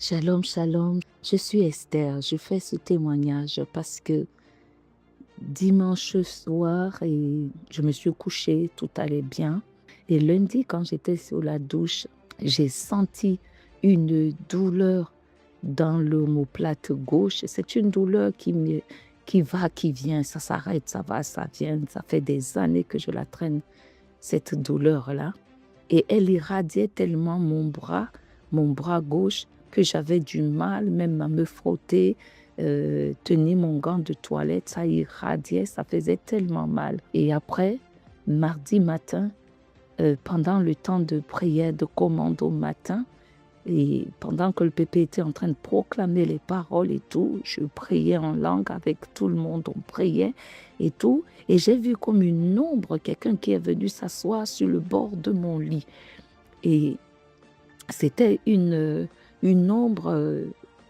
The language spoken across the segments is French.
Shalom, shalom. Je suis Esther. Je fais ce témoignage parce que dimanche soir, je me suis couchée, tout allait bien. Et lundi, quand j'étais sous la douche, j'ai senti une douleur dans l'omoplate gauche. C'est une douleur qui va, qui vient, ça s'arrête, ça va, ça vient. Ça fait des années que je la traîne, cette douleur-là. Et elle irradiait tellement mon bras gauche, que j'avais du mal même à me frotter, tenir mon gant de toilette, ça irradiait, ça faisait tellement mal. Et après, mardi matin, pendant le temps de prière de commande au matin, et pendant que le pépé était en train de proclamer les paroles et tout, je priais en langue avec tout le monde, on priait et tout. Et j'ai vu comme une ombre, quelqu'un qui est venu s'asseoir sur le bord de mon lit. Et c'était une ombre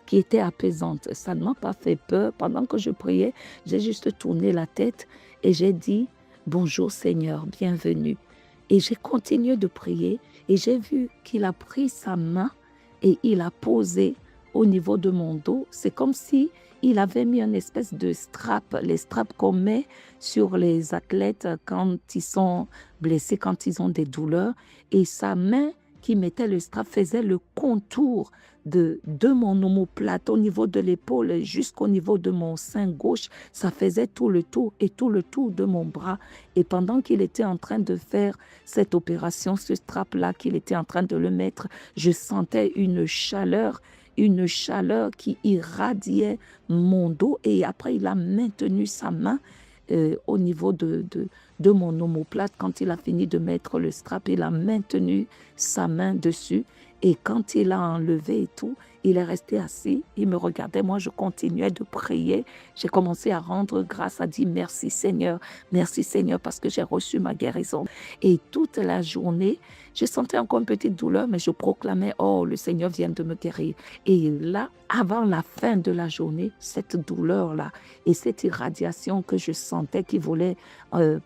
qui était apaisante. Ça ne m'a pas fait peur. Pendant que je priais, j'ai juste tourné la tête et j'ai dit « Bonjour Seigneur, bienvenue ». Et j'ai continué de prier et j'ai vu qu'il a pris sa main et il a posé au niveau de mon dos. C'est comme si il avait mis une espèce de strap, les straps qu'on met sur les athlètes quand ils sont blessés, quand ils ont des douleurs. Et sa main qui mettait le strap faisait le contour de mon omoplate au niveau de l'épaule jusqu'au niveau de mon sein gauche. Ça faisait tout le tour et tout le tour de mon bras. Et pendant qu'il était en train de faire cette opération, ce strap-là, qu'il était en train de le mettre, je sentais une chaleur qui irradiait mon dos. Et après, il a maintenu sa main au niveau de mon omoplate. Quand il a fini de mettre le strap, il a maintenu sa main dessus. Et quand il a enlevé et tout, il est resté assis, il me regardait, moi je continuais de prier. J'ai commencé à rendre grâce, à dire merci Seigneur parce que j'ai reçu ma guérison. Et toute la journée, je sentais encore une petite douleur, mais je proclamais, oh le Seigneur vient de me guérir. Et là, avant la fin de la journée, cette douleur-là et cette irradiation que je sentais qui voulait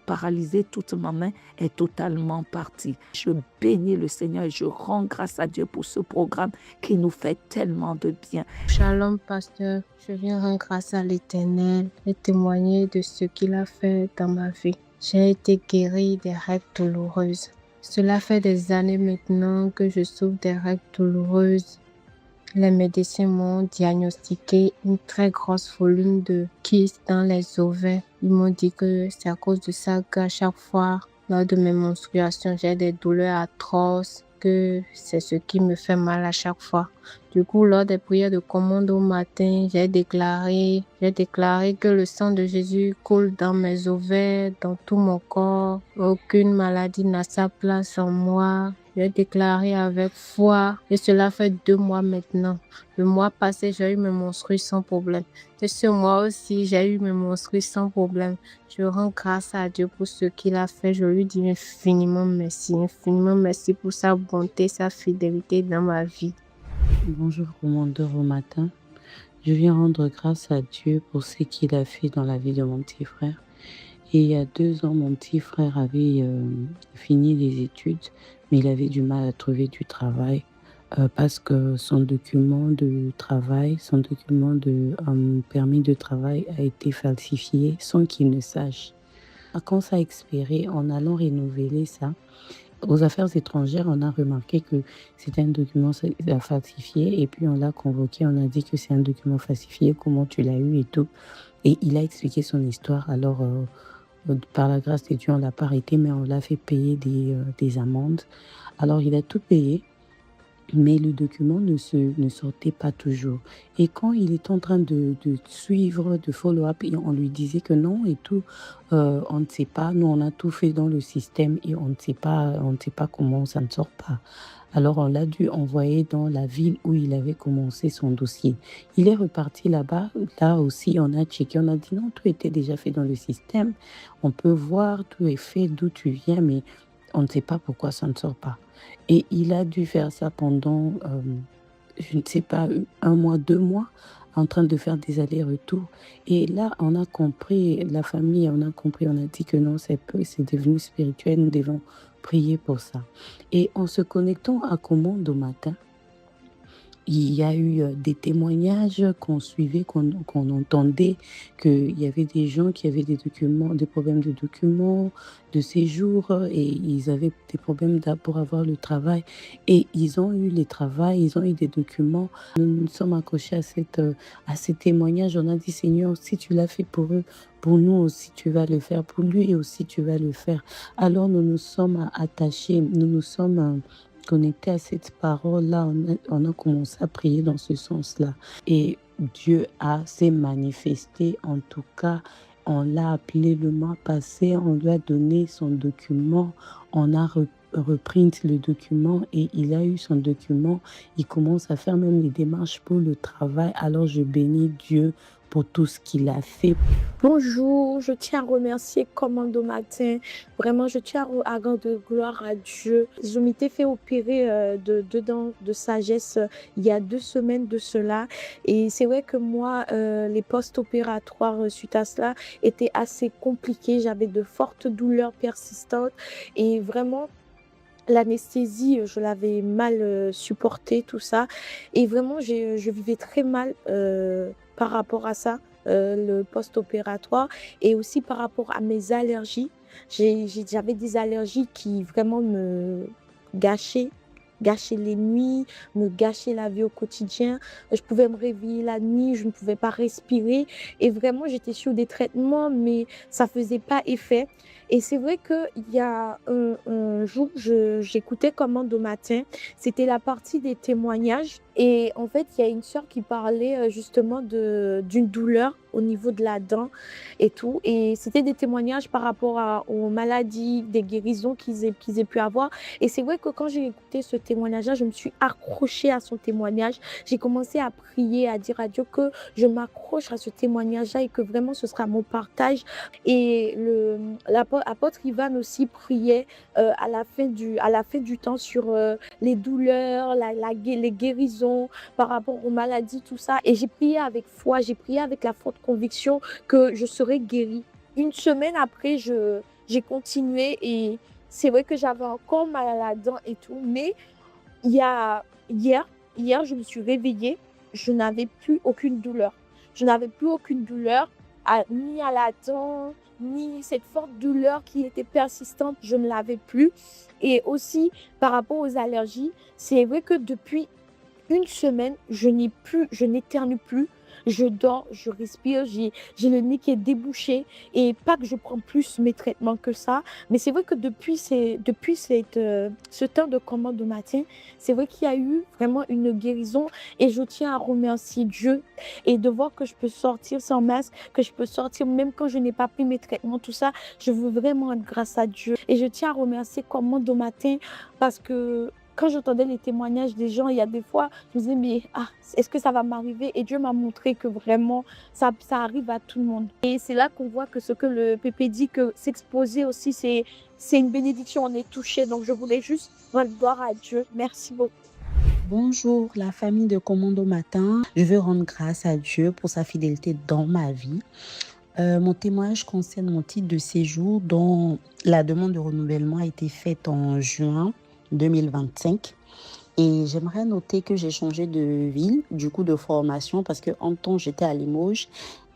paralyser toute ma main est totalement partie. Je bénis le Seigneur et je rends grâce à Dieu pour ce programme qui nous fait tellement de bien. Shalom, pasteur. Je viens rendre grâce à l'Éternel et témoigner de ce qu'il a fait dans ma vie. J'ai été guérie des règles douloureuses. Cela fait des années maintenant que je souffre des règles douloureuses. Les médecins m'ont diagnostiqué une très grosse volume de kyste dans les ovaires. Ils m'ont dit que c'est à cause de ça qu'à chaque fois, lors de mes menstruations, j'ai des douleurs atroces, que c'est ce qui me fait mal à chaque fois. Du coup, lors des prières de commande au matin, j'ai déclaré que le sang de Jésus coule dans mes ovaires, dans tout mon corps. Aucune maladie n'a sa place en moi. J'ai déclaré avec foi et cela fait 2 mois maintenant. Le mois passé, j'ai eu mes menstrues sans problème. Et ce mois aussi, j'ai eu mes menstrues sans problème. Je rends grâce à Dieu pour ce qu'il a fait. Je lui dis infiniment merci pour sa bonté, sa fidélité dans ma vie. Bonjour commandeur au matin. Je viens rendre grâce à Dieu pour ce qu'il a fait dans la vie de mon petit frère. Et il y a 2 ans, mon petit frère avait fini les études, mais il avait du mal à trouver du travail parce que son document de travail, son document de permis de travail a été falsifié sans qu'il ne sache. Quand ça a expiré, en allant renouveler ça, aux affaires étrangères, on a remarqué que c'était un document falsifié et puis on l'a convoqué, on a dit que c'est un document falsifié, comment tu l'as eu et tout. Et il a expliqué son histoire. Alors, par la grâce de Dieu, on ne l'a pas arrêté, mais on l'a fait payer des amendes. Alors, il a tout payé. Mais le document ne sortait pas toujours. Et quand il est en train de suivre, de follow-up, et on lui disait que non et tout, on ne sait pas, nous on a tout fait dans le système et on ne sait pas comment ça ne sort pas. Alors on l'a dû envoyer dans la ville où il avait commencé son dossier. Il est reparti là-bas, là aussi on a checké, on a dit non, tout était déjà fait dans le système, on peut voir, tout est fait, d'où tu viens, mais on ne sait pas pourquoi ça ne sort pas. Et il a dû faire ça pendant, je ne sais pas, 1 mois, 2 mois, en train de faire des allers-retours. Et là, on a compris, la famille, on a compris, on a dit que non, c'est devenu spirituel, nous devons prier pour ça. Et en se connectant à commande au matin, il y a eu des témoignages qu'on suivait, qu'on entendait, qu'il y avait des gens qui avaient des problèmes de documents, de séjour, et ils avaient des problèmes pour avoir le travail. Et ils ont eu les travails, ils ont eu des documents. Nous nous sommes accrochés à ces témoignages. On a dit, Seigneur, si tu l'as fait pour eux, pour nous aussi, tu vas le faire. Pour lui aussi, tu vas le faire. Alors, nous nous sommes attachés, nous nous sommes connectés à cette parole-là. On a commencé à prier dans ce sens-là. Et Dieu s'est manifesté. En tout cas, on l'a appelé le mois passé. On lui a donné son document. On a reprint le document et il a eu son document. Il commence à faire même les démarches pour le travail. Alors, je bénis Dieu pour tout ce qu'il a fait. Bonjour, je tiens à remercier Commando Matin. Vraiment, je tiens à rendre gloire à Dieu. Je m'étais fait opérer de dents de sagesse il y a 2 semaines de cela. Et c'est vrai que moi, les post-opératoires suite à cela étaient assez compliqués. J'avais de fortes douleurs persistantes et vraiment, l'anesthésie, je l'avais mal supportée, tout ça. Et vraiment, je vivais très mal par rapport à ça, le post-opératoire, et aussi par rapport à mes allergies. J'avais des allergies qui vraiment me gâchaient, gâchaient les nuits, me gâchaient la vie au quotidien. Je pouvais me réveiller la nuit, je ne pouvais pas respirer. Et vraiment, j'étais sur des traitements, mais ça faisait pas effet. Et c'est vrai qu'il y a un jour, j'écoutais Commando Matin. C'était la partie des témoignages. Et en fait, il y a une sœur qui parlait justement d'une douleur au niveau de la dent et tout. Et c'était des témoignages par rapport aux maladies, des guérisons qu'ils aient pu avoir. Et c'est vrai que quand j'ai écouté ce témoignage-là, je me suis accrochée à son témoignage. J'ai commencé à prier, à dire à Dieu que je m'accroche à ce témoignage-là et que vraiment ce sera mon partage. Et l'apôtre Ivan aussi priait à la fin du temps sur les douleurs, les guérisons par rapport aux maladies, tout ça. Et j'ai prié avec foi, j'ai prié avec la forte conviction que je serais guérie. Une semaine après, j'ai continué et c'est vrai que j'avais encore mal à la dent et tout. Mais il y a hier, je me suis réveillée, je n'avais plus aucune douleur. Je n'avais plus aucune douleur, ni à la dent, ni cette forte douleur qui était persistante, je ne l'avais plus. Et aussi, par rapport aux allergies, c'est vrai que depuis une semaine, je n'éternue plus. Je dors, je respire, j'ai le nez qui est débouché et pas que je prends plus mes traitements que ça. Mais c'est vrai que depuis ce temps de commande de matin, c'est vrai qu'il y a eu vraiment une guérison et je tiens à remercier Dieu et de voir que je peux sortir sans masque, que je peux sortir même quand je n'ai pas pris mes traitements, tout ça. Je veux vraiment être grâce à Dieu. Et je tiens à remercier commande de matin parce que quand j'entendais les témoignages des gens, il y a des fois, je me disais, mais est-ce que ça va m'arriver? Et Dieu m'a montré que vraiment, ça arrive à tout le monde. Et c'est là qu'on voit que ce que le Pépé dit, que s'exposer aussi, c'est une bénédiction, on est touché. Donc, je voulais juste rendre gloire à Dieu. Merci beaucoup. Bonjour la famille de Commando Matin. Je veux rendre grâce à Dieu pour sa fidélité dans ma vie. Mon témoignage concerne mon titre de séjour dont la demande de renouvellement a été faite en juin 2025. Et j'aimerais noter que j'ai changé de ville, du coup de formation, parce qu'en temps j'étais à Limoges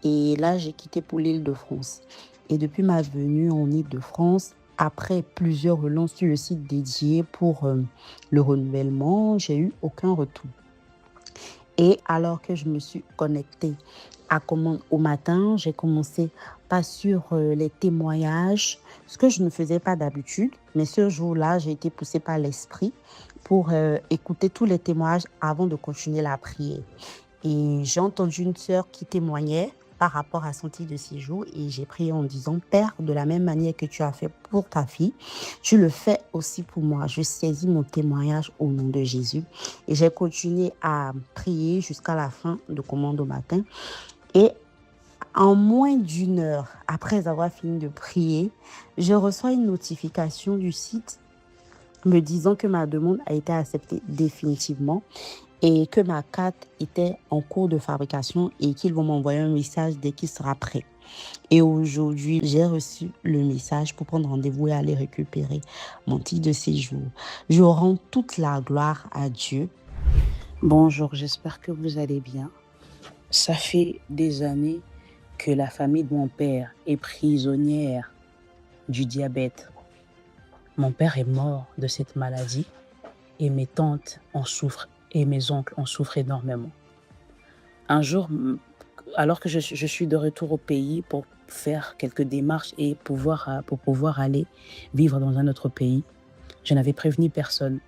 et là j'ai quitté pour l'Île-de-France. Et depuis ma venue en Île-de-France, après plusieurs relances sur le site dédié pour le renouvellement, j'ai eu aucun retour. Et alors que je me suis connectée à commande au matin, j'ai commencé pas sur les témoignages, ce que je ne faisais pas d'habitude, mais ce jour-là, j'ai été poussée par l'esprit pour écouter tous les témoignages avant de continuer la prière. Et j'ai entendu une sœur qui témoignait par rapport à son titre de séjour et j'ai prié en disant, Père, de la même manière que tu as fait pour ta fille, tu le fais aussi pour moi. Je saisis mon témoignage au nom de Jésus et j'ai continué à prier jusqu'à la fin de commande au matin. Et en moins d'une heure après avoir fini de prier, je reçois une notification du site me disant que ma demande a été acceptée définitivement et que ma carte était en cours de fabrication et qu'ils vont m'envoyer un message dès qu'il sera prêt. Et aujourd'hui, j'ai reçu le message pour prendre rendez-vous et aller récupérer mon titre de séjour. Je rends toute la gloire à Dieu. Bonjour, j'espère que vous allez bien. Ça fait des années que la famille de mon père est prisonnière du diabète. Mon père est mort de cette maladie et mes tantes en souffrent et mes oncles en souffrent énormément. Un jour, alors que je suis de retour au pays pour faire quelques démarches et pour pouvoir aller vivre dans un autre pays, je n'avais prévenu personne.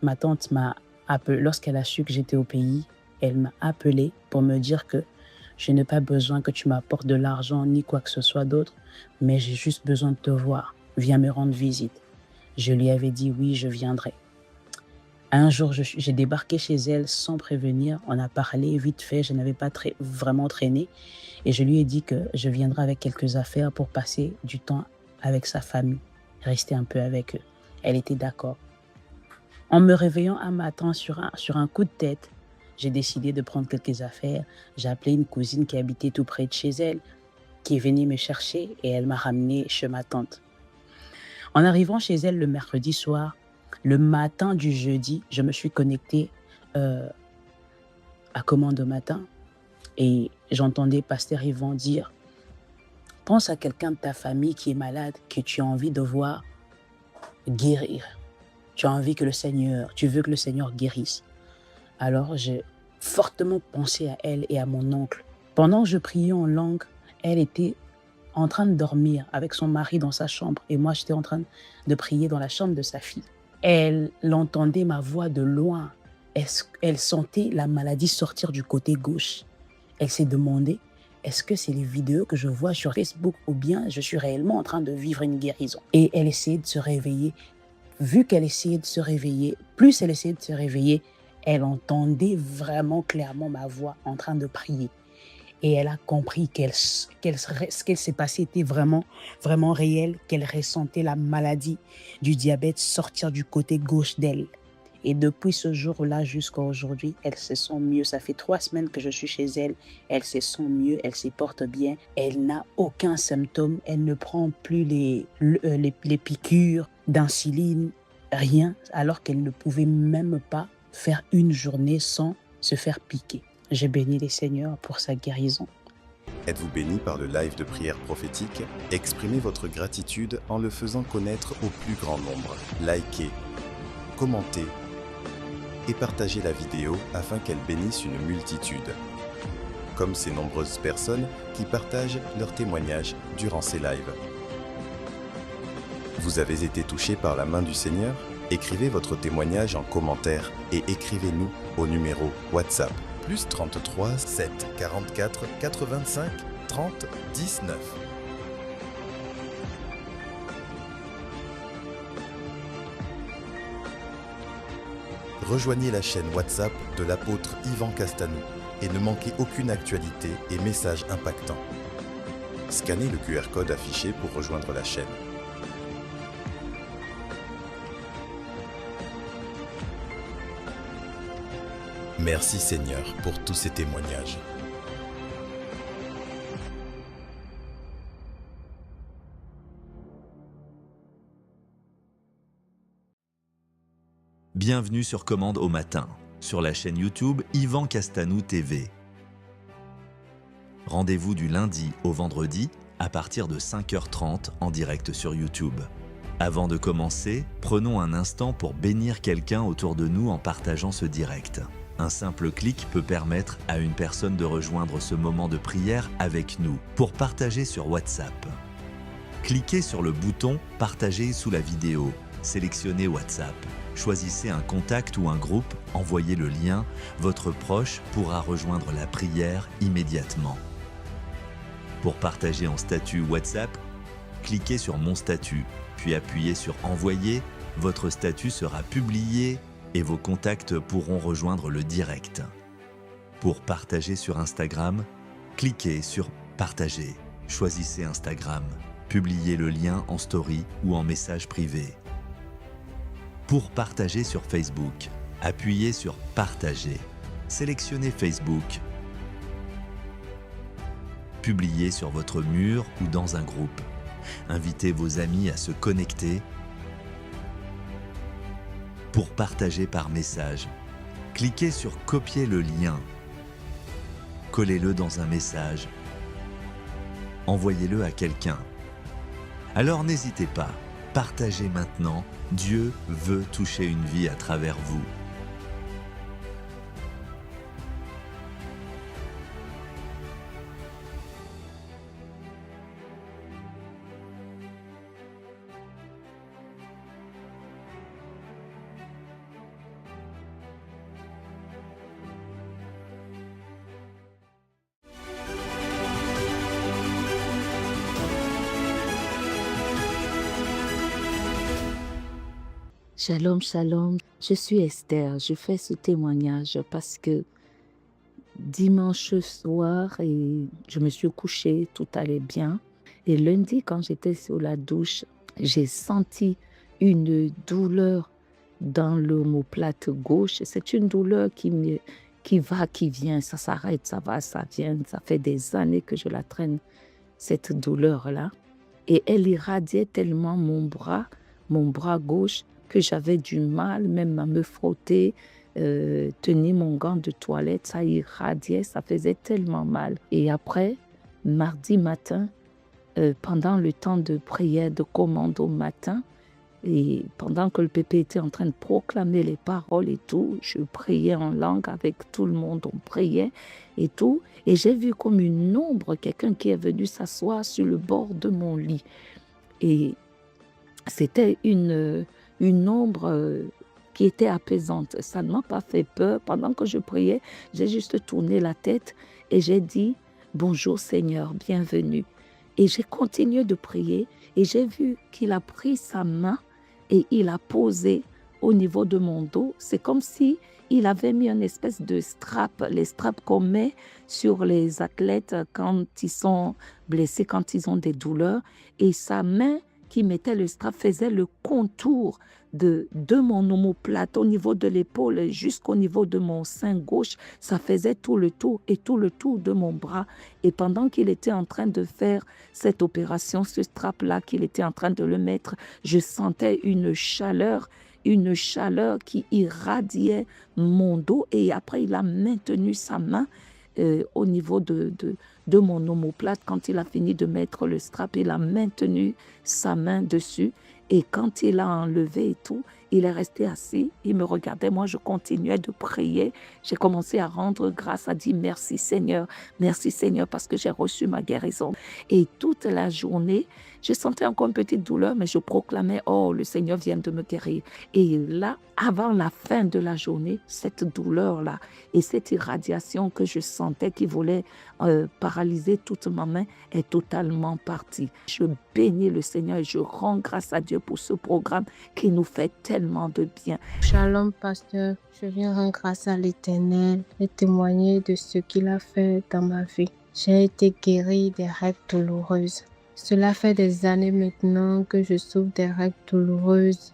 Ma tante m'a appelé, lorsqu'elle a su que j'étais au pays, elle m'a appelé pour me dire que je n'ai pas besoin que tu m'apportes de l'argent ni quoi que ce soit d'autre, mais j'ai juste besoin de te voir. Viens me rendre visite. Je lui avais dit oui, je viendrai. Un jour, j'ai débarqué chez elle sans prévenir. On a parlé vite fait, je n'avais pas vraiment traîné. Et je lui ai dit que je viendrai avec quelques affaires pour passer du temps avec sa famille, rester un peu avec eux. Elle était d'accord. En me réveillant un matin sur un coup de tête, j'ai décidé de prendre quelques affaires. J'ai appelé une cousine qui habitait tout près de chez elle, qui est venue me chercher et elle m'a ramené chez ma tante. En arrivant chez elle le mercredi soir, le matin du jeudi, je me suis connectée à Commande au matin et j'entendais Pasteur Yvan dire « Pense à quelqu'un de ta famille qui est malade, que tu as envie de voir guérir. Tu as envie que tu veux que le Seigneur guérisse. » Alors j'ai fortement pensé à elle et à mon oncle. Pendant que je priais en langue, elle était en train de dormir avec son mari dans sa chambre et moi j'étais en train de prier dans la chambre de sa fille. Elle entendait ma voix de loin. Elle sentait la maladie sortir du côté gauche. Elle s'est demandé, est-ce que c'est les vidéos que je vois sur Facebook ou bien je suis réellement en train de vivre une guérison? Et elle essayait de se réveiller. Vu qu'elle essayait de se réveiller, plus elle essayait de se réveiller, elle entendait vraiment clairement ma voix en train de prier. Et elle a compris ce qu'elle s'est passé était vraiment, vraiment réel, qu'elle ressentait la maladie du diabète sortir du côté gauche d'elle. Et depuis ce jour-là jusqu'à aujourd'hui, elle se sent mieux. Ça fait 3 semaines que je suis chez elle. Elle se sent mieux, elle se porte bien. Elle n'a aucun symptôme. Elle ne prend plus les piqûres d'insuline, rien, alors qu'elle ne pouvait même pas faire une journée sans se faire piquer. Je bénis les Seigneurs pour sa guérison. Êtes-vous béni par le live de prière prophétique? Exprimez votre gratitude en le faisant connaître au plus grand nombre. Likez, commentez et partagez la vidéo afin qu'elle bénisse une multitude. Comme ces nombreuses personnes qui partagent leurs témoignages durant ces lives. Vous avez été touché par la main du Seigneur? Écrivez votre témoignage en commentaire et écrivez-nous au numéro WhatsApp plus 33 7 44 85 30 19. Rejoignez la chaîne WhatsApp de l'apôtre Yvan Castanou et ne manquez aucune actualité et message impactant. Scannez le QR code affiché pour rejoindre la chaîne. Merci Seigneur pour tous ces témoignages. Bienvenue sur Commande au matin, sur la chaîne YouTube Yvan Castanou TV. Rendez-vous du lundi au vendredi à partir de 5h30 en direct sur YouTube. Avant de commencer, prenons un instant pour bénir quelqu'un autour de nous en partageant ce direct. Un simple clic peut permettre à une personne de rejoindre ce moment de prière avec nous pour partager sur WhatsApp. Cliquez sur le bouton « Partager » sous la vidéo. Sélectionnez WhatsApp. Choisissez un contact ou un groupe, envoyez le lien. Votre proche pourra rejoindre la prière immédiatement. Pour partager en statut WhatsApp, cliquez sur « Mon statut », puis appuyez sur « Envoyer ». Votre statut sera publié et vos contacts pourront rejoindre le direct. Pour partager sur Instagram, cliquez sur « Partager ». Choisissez Instagram. Publiez le lien en story ou en message privé. Pour partager sur Facebook, appuyez sur « Partager ». Sélectionnez Facebook. Publiez sur votre mur ou dans un groupe. Invitez vos amis à se connecter. Pour partager par message, Cliquez sur copier le lien. Collez-le dans un message. Envoyez-le à quelqu'un. Alors n'hésitez pas, partagez maintenant. Dieu veut toucher une vie à travers vous. Shalom, shalom. Je suis Esther. Je fais ce témoignage parce que dimanche soir, je me suis couchée, tout allait bien. Et lundi, quand j'étais sous la douche, j'ai senti une douleur dans l'omoplate gauche. C'est une douleur qui va, qui vient, ça s'arrête, ça va, ça vient. Ça fait des années que je la traîne, cette douleur-là. Et elle irradiait tellement mon bras gauche, que j'avais du mal même à me frotter, tenir mon gant de toilette, ça irradiait, ça faisait tellement mal. Et après, mardi matin, pendant le temps de prière de commande au matin, et pendant que le pépé était en train de proclamer les paroles et tout, je priais en langue avec tout le monde, on priait et tout. Et j'ai vu comme une ombre, quelqu'un qui est venu s'asseoir sur le bord de mon lit. Et c'était une ombre qui était apaisante. Ça ne m'a pas fait peur. Pendant que je priais, j'ai juste tourné la tête et j'ai dit « Bonjour Seigneur, bienvenue ». Et j'ai continué de prier et j'ai vu qu'il a pris sa main et il a posé au niveau de mon dos. C'est comme si il avait mis une espèce de strap, les straps qu'on met sur les athlètes quand ils sont blessés, quand ils ont des douleurs. Et sa main qui mettait le strap faisait le contour de mon omoplate au niveau de l'épaule jusqu'au niveau de mon sein gauche. Ça faisait tout le tour et tout le tour de mon bras. Et pendant qu'il était en train de faire cette opération, ce strap-là, qu'il était en train de le mettre, je sentais une chaleur qui irradiait mon dos. Et après, il a maintenu sa main au niveau de mon omoplate. Quand il a fini de mettre le strap, il a maintenu sa main dessus. Et quand il a enlevé et tout, il est resté assis, il me regardait, moi je continuais de prier. J'ai commencé à rendre grâce, à dire merci Seigneur parce que j'ai reçu ma guérison. Et toute la journée, je sentais encore une petite douleur, mais je proclamais, oh le Seigneur vient de me guérir. Et là, avant la fin de la journée, cette douleur-là et cette irradiation que je sentais qui voulait paralyser toute ma main est totalement partie. Je bénis le Seigneur et je rends grâce à Dieu pour ce programme qui nous fait tellement de bien. Shalom, pasteur. Je viens rendre grâce à l'Éternel et témoigner de ce qu'il a fait dans ma vie. J'ai été guérie des règles douloureuses. Cela fait des années maintenant que je souffre des règles douloureuses.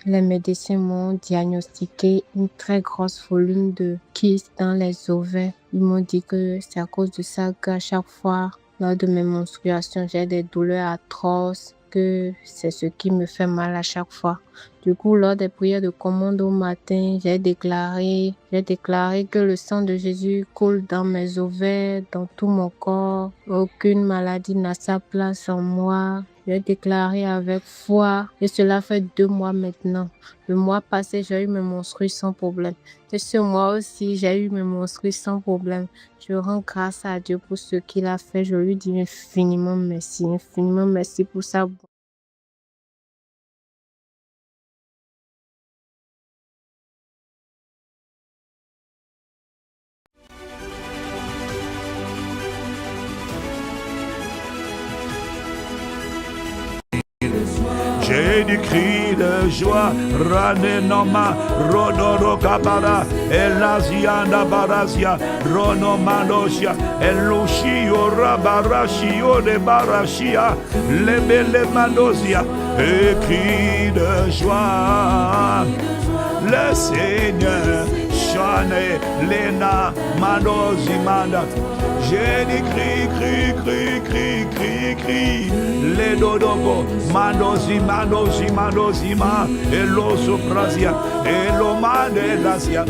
Les médecins m'ont diagnostiqué une très grosse volume de kyste dans les ovaires. Ils m'ont dit que c'est à cause de ça qu'à chaque fois, lors de mes menstruations, j'ai des douleurs atroces, que c'est ce qui me fait mal à chaque fois. Du coup, lors des prières de commande au matin, j'ai déclaré que le sang de Jésus coule dans mes ovaires, dans tout mon corps. Aucune maladie n'a sa place en moi. J'ai déclaré avec foi et cela fait 2 mois maintenant. Le mois passé, j'ai eu mes menstrues sans problème. Et ce mois aussi, j'ai eu mes menstrues sans problème. Je rends grâce à Dieu pour ce qu'il a fait. Je lui dis infiniment merci pour ça. J'ai des cris de joie, Ranenoma, Rodoro Kabara, Elaziana Barazia, Ronomanosia, Elushio Rabarashio de Barashia, Lebele Manosia, et cris de joie. Le Seigneur, Chane, Lena, Manozimanda. J'ai des cris, les dodongo, Manozima, Eloso Prasia, Elomane Lasia.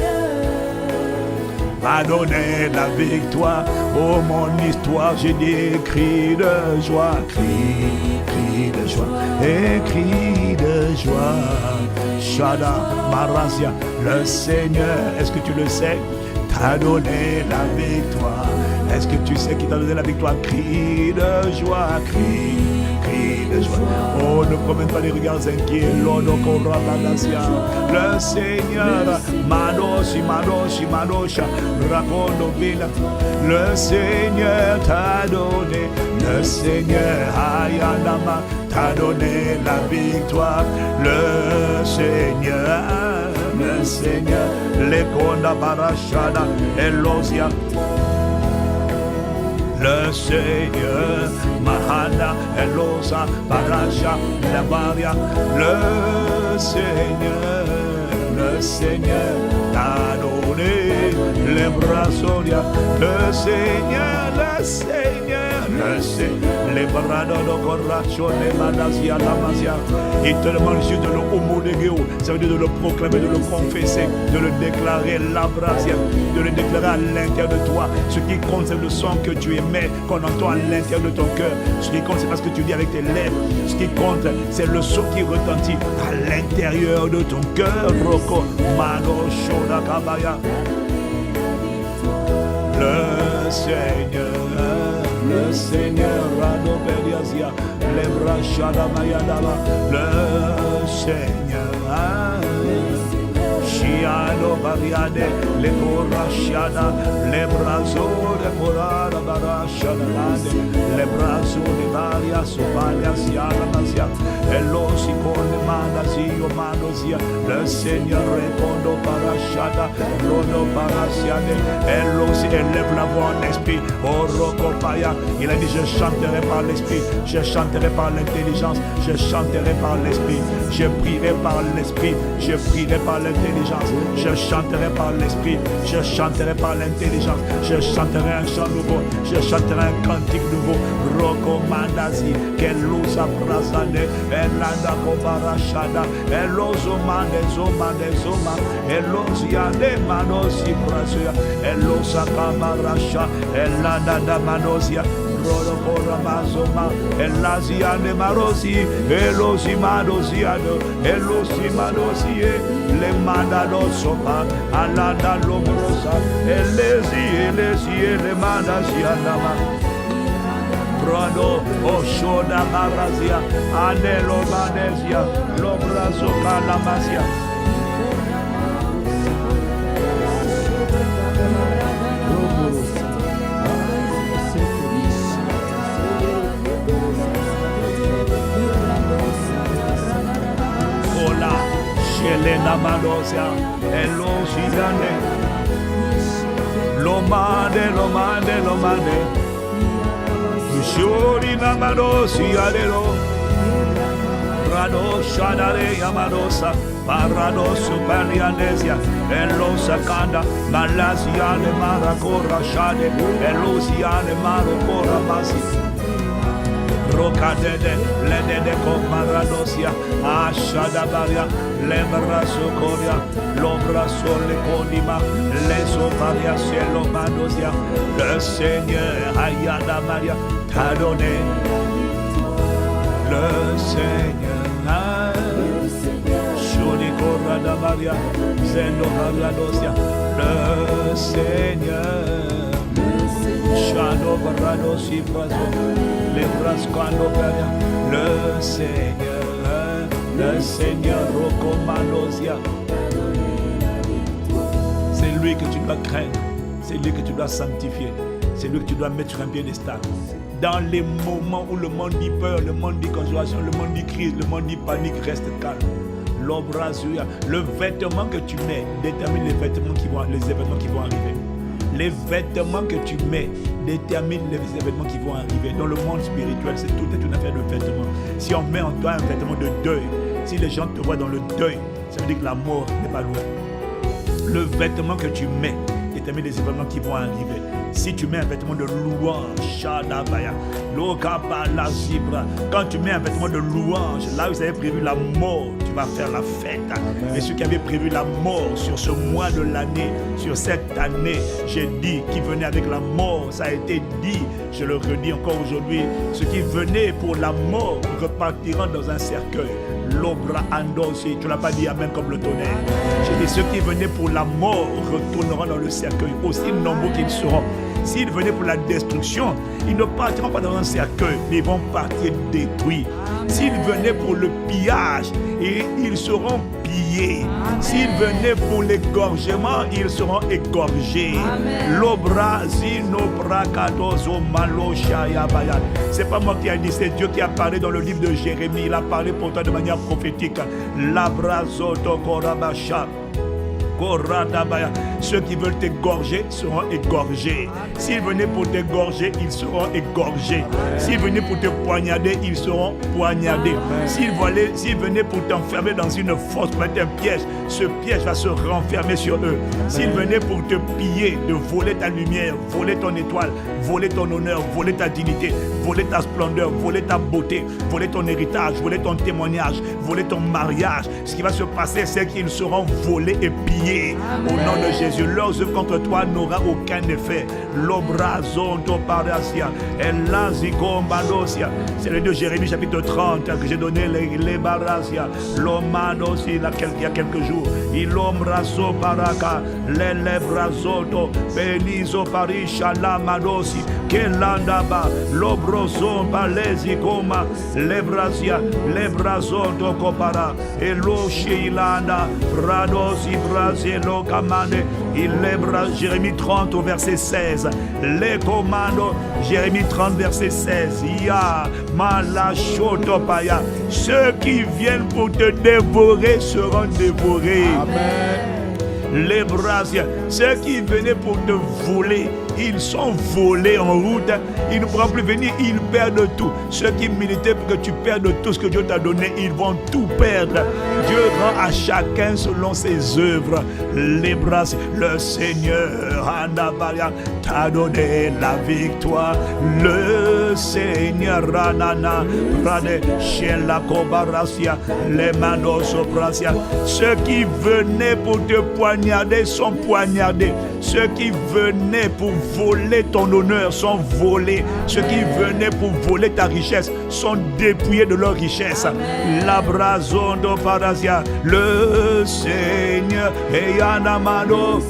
m'a donné la victoire. Oh, mon histoire, j'ai des cris de joie, cris de joie, et cris de joie. Shada Marazia, le Seigneur, est-ce que tu le sais, t'a donné la victoire? Est-ce que tu sais qu'il t'a donné la victoire? Crie de joie, crie de joie. Oh, ne promène pas les regards inquiets. Le Seigneur, Manosha, Rakondovina. Le Seigneur t'a donné, le Seigneur, Ayanama, t'a donné la victoire. Le Seigneur, Lekonda Barashada, Elosia. Le Seigneur, Mahana, Elosa, Barasha, Labaria. Le Seigneur, t'a donné les bras solia. Le Seigneur, les bras de corracho, les manasia, la masia. Il te demande juste de le homologuer, ça veut dire de le proclamer, de le confesser, de le déclarer, l'abrasia, de le déclarer à l'intérieur de toi. Ce qui compte, c'est le son que tu émets, qu'on entend à l'intérieur de ton cœur. Ce qui compte, c'est pas ce que tu dis avec tes lèvres. Ce qui compte, c'est le son qui retentit à l'intérieur de ton cœur. Roko, Mago, Shoda, Kabaya. Le Seigneur, Rado Beliazia, les Brachada Mayadala, le Seigneur, Chiado Bariade, les Borachada, les Brazos de Borada Barachada, les Brazos de Baria, Sobalia, Siala Mazia, Elosicone Manazio Manosia, le Seigneur répond Barachada, Rodo Barasiade, Elosi élève la voix en esprit, Orokopaya. Il a dit je chanterai par l'esprit, je chanterai par l'intelligence, je chanterai par l'esprit, je prierai par l'esprit, je prierai par l'intelligence, je chanterai par l'esprit, je chanterai par l'intelligence, je chanterai un chant nouveau, je chanterai un cantique nouveau. Roko Mandazi, Kelusa Prazane, Elanda Kobarashada, Elozomane Zomane Zoma, Eloziane Manosi Prasia, Elosa Kamarasha, Elanda Manosia. Rodokora Mazoma, Elaziane Marosi, Elosimadosiano, Elosimadosie, Le Mandalo Sopa, Alanda Lomrosa, Elesi, Le Mandasianama. Rodo, Oshoda Marazia, Anelo Manesia, Lobrazo Calamasia. Elena Manosia, Elosizane, Lomade, Shorina Manosi Adero, Rado Shadare Yamadosa, Parado Superianesia, Elosakanda, Malasiane Maracora Shade, Elosiane Maracora Masi. Rocadede, Ledede Comaradosia, Ashadabaria, Lembraso Coria, Lombraso Le Condima, Lesoparia, Cielo Mandosia, le Seigneur, Ayada Maria, t'a donné, le Seigneur, Shonico Rada Maria, Zendo Haradosia, le Seigneur. Shadow Barado Sibrazo, les Brasquando Garia, le Seigneur Rocomanosia. C'est lui que tu dois craindre, c'est lui que tu dois sanctifier, c'est lui que tu dois mettre sur un piédestal. Dans les moments où le monde dit peur, le monde dit conjuration, le monde dit crise, le monde dit panique, reste calme. L'obrazuya, le vêtement que tu mets détermine les événements qui vont arriver. Les vêtements que tu mets déterminent les événements qui vont arriver. Dans le monde spirituel, tout est une affaire de vêtements. Si on met en toi un vêtement de deuil, si les gens te voient dans le deuil, ça veut dire que la mort n'est pas loin. Le vêtement que tu mets détermine les événements qui vont arriver. Si tu mets un vêtement de louange, Shadabaya, Lokabala Zibra, quand tu mets un vêtement de louange, là où vous avez prévu la mort, tu vas faire la fête. Et ceux qui avaient prévu la mort sur ce mois de l'année, sur cette année, j'ai dit qui venait avec la mort, ça a été dit, je le redis encore aujourd'hui, ceux qui venaient pour la mort repartiront dans un cercueil. L'obra andosi, tu n'as pas dit amen comme le tonnerre. J'ai dit ceux qui venaient pour la mort retourneront dans le cercueil, aussi nombreux qu'ils seront. S'ils venaient pour la destruction, ils ne partiront pas dans un cercueil, mais ils vont partir détruits. S'ils venaient pour le pillage, et ils seront pillés. S'ils venaient pour l'égorgement, ils seront égorgés. C'est pas moi qui ai dit, c'est Dieu qui a parlé dans le livre de Jérémie. Il a parlé pour toi de manière prophétique. Ceux qui veulent t'égorger seront égorgés. S'ils venaient pour t'égorger, ils seront égorgés. S'ils venaient pour te poignarder, ils seront poignardés. S'ils venaient pour t'enfermer dans une fosse, pour mettre un piège, ce piège va se renfermer sur eux. S'ils venaient pour te piller, de voler ta lumière, voler ton étoile, voler ton honneur, voler ta dignité, voler ta splendeur, voler ta beauté, voler ton héritage, voler ton témoignage, voler ton mariage, ce qui va se passer, c'est qu'ils seront volés et pillés. Au nom de Jésus, leurs œuvres contre toi n'aura aucun effet. C'est le 2 Jérémie chapitre 30 que j'ai donné les barasia. L'omadosi, il y a quelques jours. Ilombrazo baraka, les brazoto, benizo parisha la madosi, kelandaba, lobrozo balezi goma, les brasia, les brazoto kopara, eloshi ilanda, bradosi brazelo kamane, ilebra, Jérémie 30 au verset 16, les commandos, Jérémie 30 verset 16, ya malachoto paya, ceux qui viennent pour te dévorer seront dévorés. Amen. Les brasiers, ceux qui venaient pour te voler, ils sont volés en route. Ils ne pourront plus venir, ils perdent tout. Ceux qui militaient pour que tu perdes tout ce que Dieu t'a donné, ils vont tout perdre. Dieu rend à chacun selon ses œuvres. Les brasiers, le Seigneur Anabalia t'a donné la victoire. Le Seigneur Ranana Rade Shela Kobarasia, les manos Brasia. Ceux qui venaient pour te poignarder sont poignardés. Ceux qui venaient pour voler ton honneur sont volés. Ceux qui venaient pour voler ta richesse sont dépouillés de leur richesse. L'abrazondo Parasia, le Seigneur Eyanamado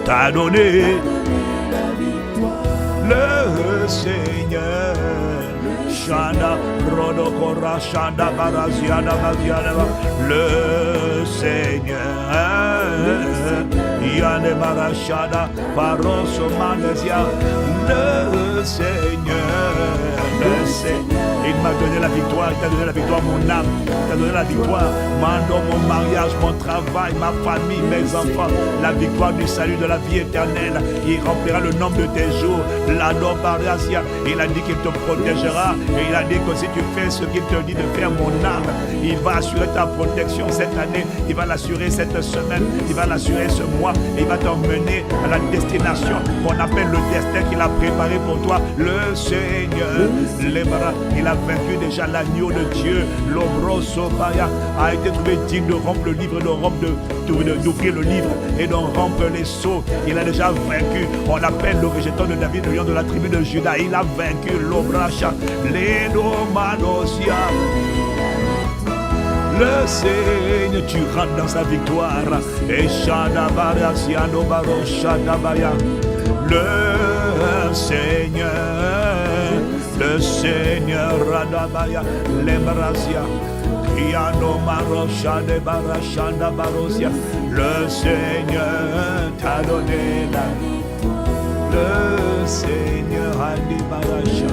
t'a donné le Seigneur. Shanda Rodokora Shanda Baraziana Baziana, le Seigneur Yane Barashada Baroso Manesia, le Seigneur, le Seigneur. Il m'a donné la victoire, il t'a donné la victoire, mon âme, il t'a donné la victoire, mon mariage, mon travail, ma famille, mes enfants, la victoire du salut de la vie éternelle. Il remplira le nombre de tes jours. L'Ador Barasia, il a dit qu'il te protégera et il a dit que si tu fais ce qu'il te dit de faire, mon âme, il va assurer ta protection cette année, il va l'assurer cette semaine, il va l'assurer ce mois, et il va t'emmener à la destination qu'on appelle le destin qu'il a préparé pour toi. Le Seigneur, il a vaincu déjà l'agneau de Dieu. L'Obrosobaya a été trouvé digne de rompre le livre, d'ouvrir le livre et d'en rompre les sceaux. Il a déjà vaincu. On l'appelle le rejeton de David, le lion de la tribu de Juda. Il a vaincu l'Obracha, l'Edomanosia. Le Seigneur, tu rentres dans sa victoire. Et Shadabaya, Sianobaro, Shadabaya. Le Seigneur, le Seigneur, Radabaya, Lembrasia, Kiano Marosha de Barashanda Barosia. Le Seigneur t'a donné la victoire. Le Seigneur a dit Barasha.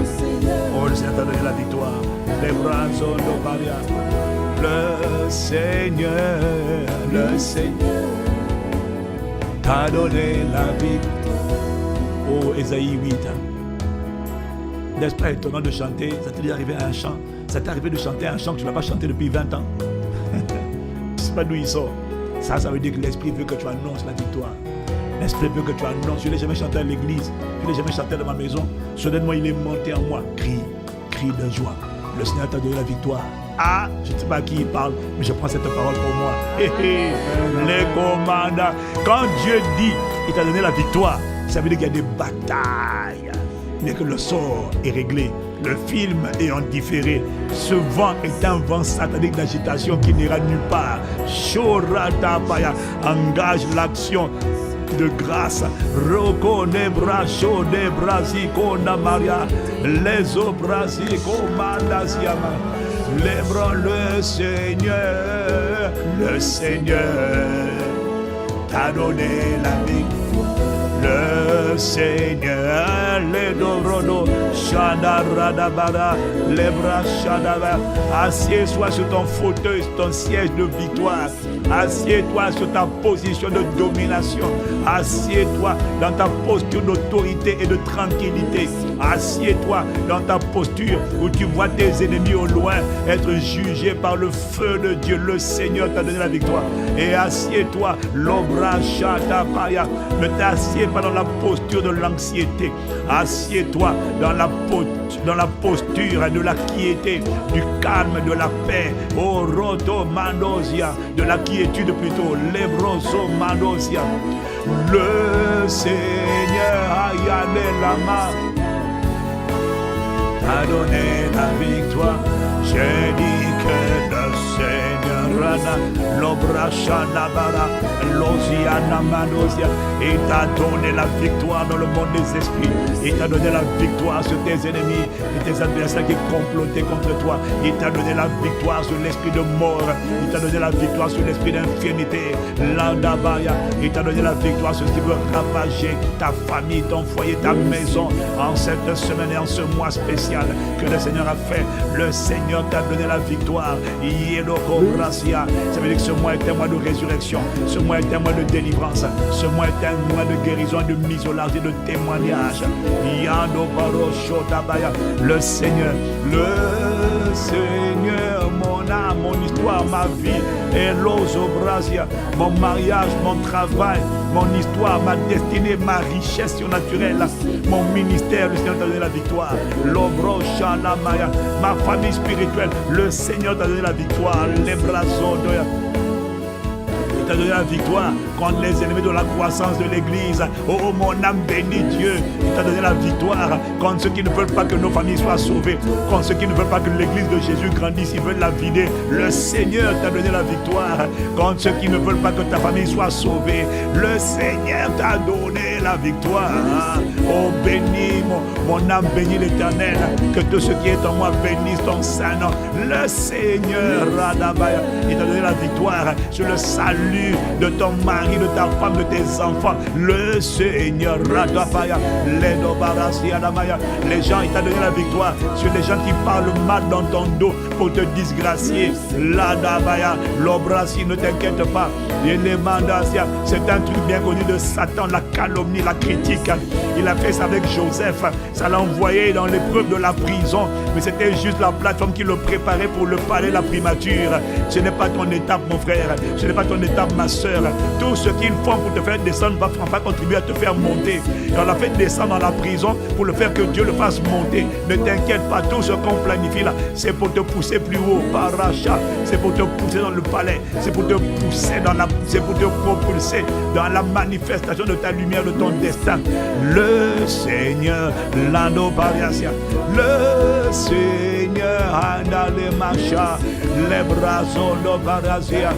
Oh, le Seigneur t'a donné la victoire. Les bras de Baria. Le Seigneur t'a donné la victoire. Oh, Ésaïe 8. N'est-ce pas étonnant de chanter? Ça t'est arrivé à un chant. Ça t'est arrivé de chanter un chant que tu n'as pas chanté depuis 20 ans. Je ne sais pas d'où il sort. Ça veut dire que l'Esprit veut que tu annonces la victoire. L'Esprit veut que tu annonces. Je ne l'ai jamais chanté à l'église. Je ne l'ai jamais chanté dans ma maison. Soudainement, il est monté en moi. Crie de joie. Le Seigneur t'a donné la victoire. Ah, je ne sais pas à qui il parle, mais je prends cette parole pour moi. Les commandants. Quand Dieu dit qu'il t'a donné la victoire, ça veut dire qu'il y a des batailles. Mais que le sort est réglé. Le film est en différé. Ce vent est un vent satanique d'agitation qui n'ira nulle part. Shoratapaya engage l'action de grâce. Roko nebra sho nebra ziko na maria. Les obraziko mandasiama. Lèbre le Seigneur t'a donné la vie. Le Seigneur, les dobrono, Shadaradabara, les bras Shadaba. Assieds-toi sur ton fauteuil, sur ton siège de victoire. Assieds-toi sur ta position de domination. Assieds-toi dans ta posture d'autorité et de tranquillité. Assieds-toi dans ta posture où tu vois tes ennemis au loin être jugés par le feu de Dieu. Le Seigneur t'a donné la victoire. Et assieds-toi, l'obra Shadabaya. Ne t'assieds pas dans la posture de l'anxiété. Assieds-toi dans la posture de la quiété, du calme, de la paix. Oh, roto manosia, de la quiétude plutôt. Lebroso manosia. Le Seigneur Ayane Lama a donné la victoire. J'ai dit que le Seigneur Rana, l'Obrachana Bara, l'Osiana Manosia, il t'a donné la victoire dans le monde des esprits. Il t'a donné la victoire sur tes ennemis et tes adversaires qui complotaient contre toi. Il t'a donné la victoire sur l'esprit de mort. Il t'a donné la victoire sur l'esprit d'infirmité. L'Andabaya, il t'a donné la victoire sur ce qui veut ravager ta famille, ton foyer, ta maison. En cette semaine et en ce mois spécial que le Seigneur a fait, le Seigneur t'a donné la victoire. Ça veut dire que ce mois est un mois de résurrection. Ce mois est un mois de délivrance. Ce mois est un mois de guérison, de mise au large et de témoignage. Le Seigneur, mon âme, mon histoire, ma vie, mon mariage, mon travail, mon histoire, ma destinée, ma richesse surnaturelle, mon ministère, le Seigneur t'a donné la victoire. Ma famille spirituelle, le Seigneur t'a donné la victoire. Les bras d'Oya. Il t'a donné la victoire contre les ennemis de la croissance de l'Église. Oh, mon âme bénit Dieu. Il t'a donné la victoire contre ceux qui ne veulent pas que nos familles soient sauvées, contre ceux qui ne veulent pas que l'Église de Jésus grandisse, ils veulent la vider. Le Seigneur t'a donné la victoire contre ceux qui ne veulent pas que ta famille soit sauvée. Le Seigneur t'a donné la victoire. Oh, bénis mon âme, bénis l'Éternel. Que tout ce qui est en moi bénisse ton saint nom. Le Seigneur, Radabaya, il t'a donné la victoire sur le salut de ton mari, de ta femme, de tes enfants. Le Seigneur, Radabaya, les gens, il t'a donné la victoire sur les gens qui parlent mal dans ton dos pour te disgracier. Ladabaya, l'obrasi, ne t'inquiète pas. C'est un truc bien connu de Satan, la calomnie, la critique. Il a fait ça avec Joseph. Ça l'a envoyé dans l'épreuve de la prison. Mais c'était juste la plateforme qui le préparait pour le palais, la primature. Ce n'est pas ton étape, mon frère. Ce n'est pas ton étape, ma soeur. Tout ce qu'ils font pour te faire descendre va contribuer à te faire monter. Et on l'a fait descendre dans la prison pour le faire que Dieu le fasse monter. Ne t'inquiète pas, tout ce qu'on planifie là, c'est pour te pousser plus haut, paracha. C'est pour te pousser dans le palais. C'est pour te pousser c'est pour te propulser dans la manifestation de ta lumière, de ton destin. Le Seigneur, l'ando pariasia. Le Seigneur, andale macha, les bras de pariasia.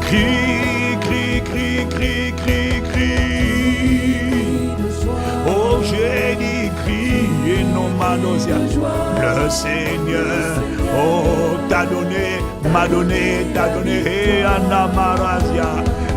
Crie, crie, crie, crie, crie, crie. Oh, j'ai dit crie, et non manosia. Le Seigneur, oh, t'a donné, m'a donné, t'a donné, et anamarasia.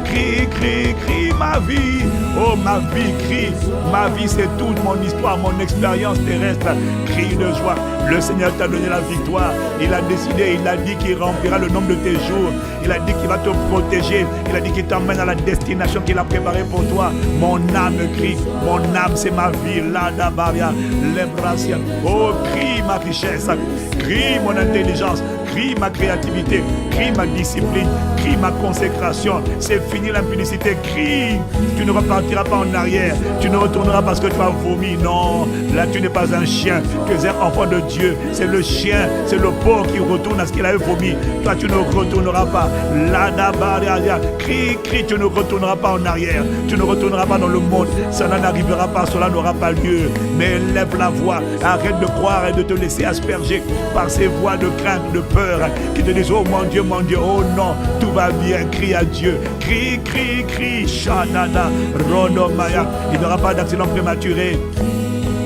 Crie, crie, crie, ma vie. Oh, ma vie, crie. Ma vie, c'est toute mon histoire, mon expérience terrestre. Crie de joie. Le Seigneur t'a donné la victoire. Il a décidé, il a dit qu'il remplira le nombre de tes jours. Il a dit qu'il va te protéger. Il a dit qu'il t'emmène à la destination qu'il a préparée pour toi. Mon âme crie. Mon âme, c'est ma vie. Lada Baria, Lebrasia. Oh, crie ma richesse. Crie mon intelligence. Crie ma créativité. Crie ma discipline. Crie ma consécration. C'est fini. fini l'impudicité. Crie, tu ne repartiras pas en arrière. Tu ne retourneras parce que tu as vomi. Non, là tu n'es pas un chien. Tu es un enfant de Dieu. C'est le chien, c'est le porc qui retourne à ce qu'il avait vomi. Toi tu ne retourneras pas. Crie, crie, tu ne retourneras pas en arrière. Tu ne retourneras pas dans le monde. Cela n'arrivera pas, cela n'aura pas lieu. Mais lève la voix. Arrête de croire et de te laisser asperger par ces voix de crainte, de peur qui te disent oh mon Dieu, oh non, tout va bien. Crie à Dieu. Crie, crie, crie. Shanana, Rodomaya. Il n'y aura pas d'accident prématuré.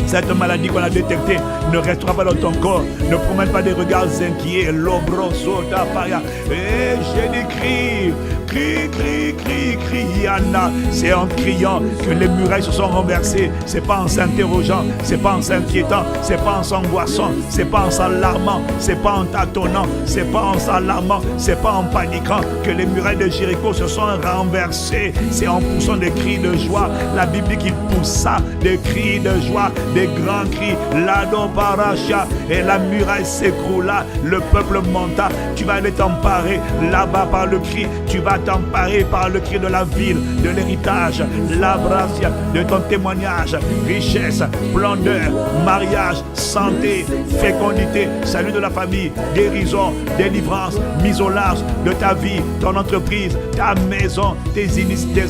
Cette maladie qu'on a détectée ne restera pas dans ton corps. Ne promène pas des regards inquiets. Lobroso tapaya. Et j'ai dit crie, crie, crie, crie, crie. Yana. C'est en criant que les murailles se sont renversées. C'est pas en s'interrogeant, c'est pas en s'inquiétant, c'est pas en s'angoissant, c'est pas en s'alarmant, c'est pas en tâtonnant, c'est pas en s'alarmant, c'est pas en paniquant que les murailles de Jéricho se sont renversées. C'est en poussant des cris de joie. La Bible dit qu'il poussa des cris de joie, des grands cris, l'ado paracha, et la muraille s'écroula, le peuple monta. Tu vas aller t'emparer là-bas par le cri, tu vas t'emparer par le cri de la ville, de l'héritage, la brasia, de ton témoignage, richesse, splendeur, mariage, santé, fécondité, salut de la famille, guérison, délivrance, mise au large de ta vie, ton entreprise, ta maison, tes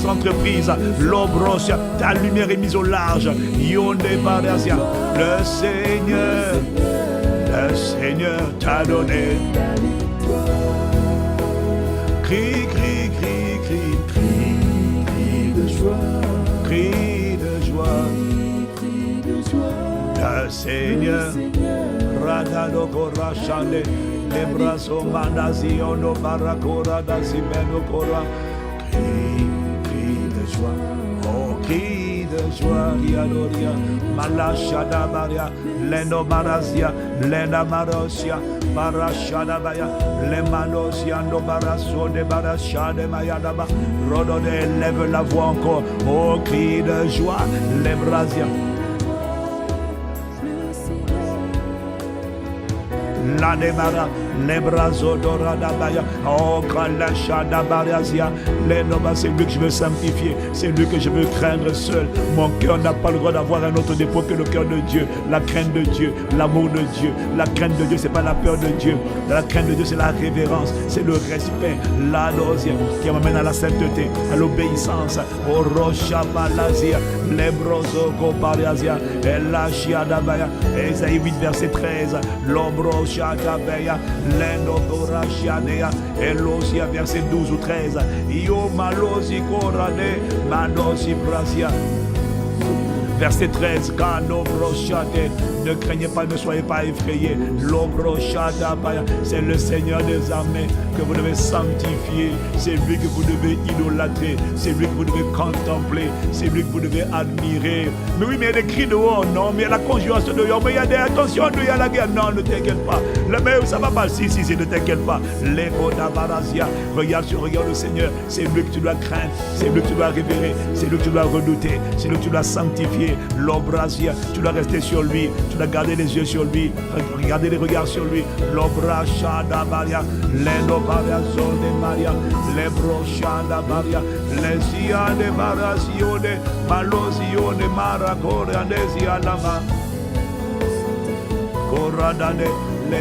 entreprises, l'obrosia, ta lumière est mise au large. Yonde Barasia, le Seigneur t'a donné. Crie, crie, crie, crie, crie, crie de joie, crie de joie. Le Seigneur, Radado Korachane, les brasso manazio no baracora da zimeno cora. Crie, crie de joie, oh crie de joie, Riadoria, Malashada Maria, Leno Marazia, Lena Marosia, Barashada Baya, Lemanosia, no Barasso de Barashade Mayadaba, Rodone, lève la voix encore, oh crie de joie, les Brasia. La demara, les brazo dorada baya, oh kalasha da barazia, les nomas, c'est lui que je veux sanctifier, c'est lui que je veux craindre seul. Mon cœur n'a pas le droit d'avoir un autre dépôt que le cœur de Dieu, la crainte de Dieu, l'amour de Dieu. La crainte de Dieu, c'est pas la peur de Dieu. La crainte de Dieu, c'est la révérence, c'est le respect, l'adoration qui m'amène à la sainteté, à l'obéissance. Oh rocha balazia, les brozo kobarazia, et la chiada baya, Esaïe 8 verset 13, l'obro Shadabeya, Lendo Borashanea, Elosia, verset 12 ou 13. Io malosi korane, manosi brasia. Verset 13, Kano brochade, ne craignez pas, ne soyez pas effrayés. L'obrochadabaya, c'est le Seigneur des armées que vous devez sanctifier. C'est lui que vous devez idolâtrer. C'est lui que vous devez contempler. C'est lui que vous devez admirer. Mais oui, mais il y a des cris dehors, non, mais il y a la conjuration dehors, mais il y a des attentions, il y a la guerre. Non, ne t'inquiète pas. Mais ça va pas, si, ne t'inquiète pas. L'ego d'Abarazia, regarde le Seigneur. C'est lui que tu dois craindre. C'est lui que tu dois révérer. C'est lui que tu dois redouter. C'est lui que tu dois sanctifier. L'obrazia, tu dois rester sur lui, tu dois garder les yeux sur lui, regarder les regards sur lui. L'obrachada baria, l'enobaria zone maria, l'ebrochada baria, l'esia de barasione, malosione maracorandesia lama, coradane.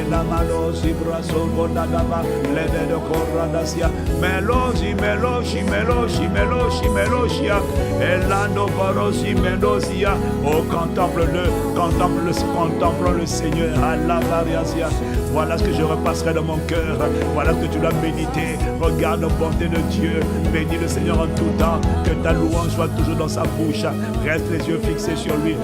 La malosi braso gondadaba lede de coradasia melosi melosia elando barosi melosia. Oh contemple le Seigneur à la variasia. Voilà ce que je repasserai dans mon cœur. Voilà ce que tu dois méditer. Regarde la bonté de Dieu. Bénis le Seigneur en tout temps. Que ta louange soit toujours dans sa bouche. Reste les yeux fixés sur lui.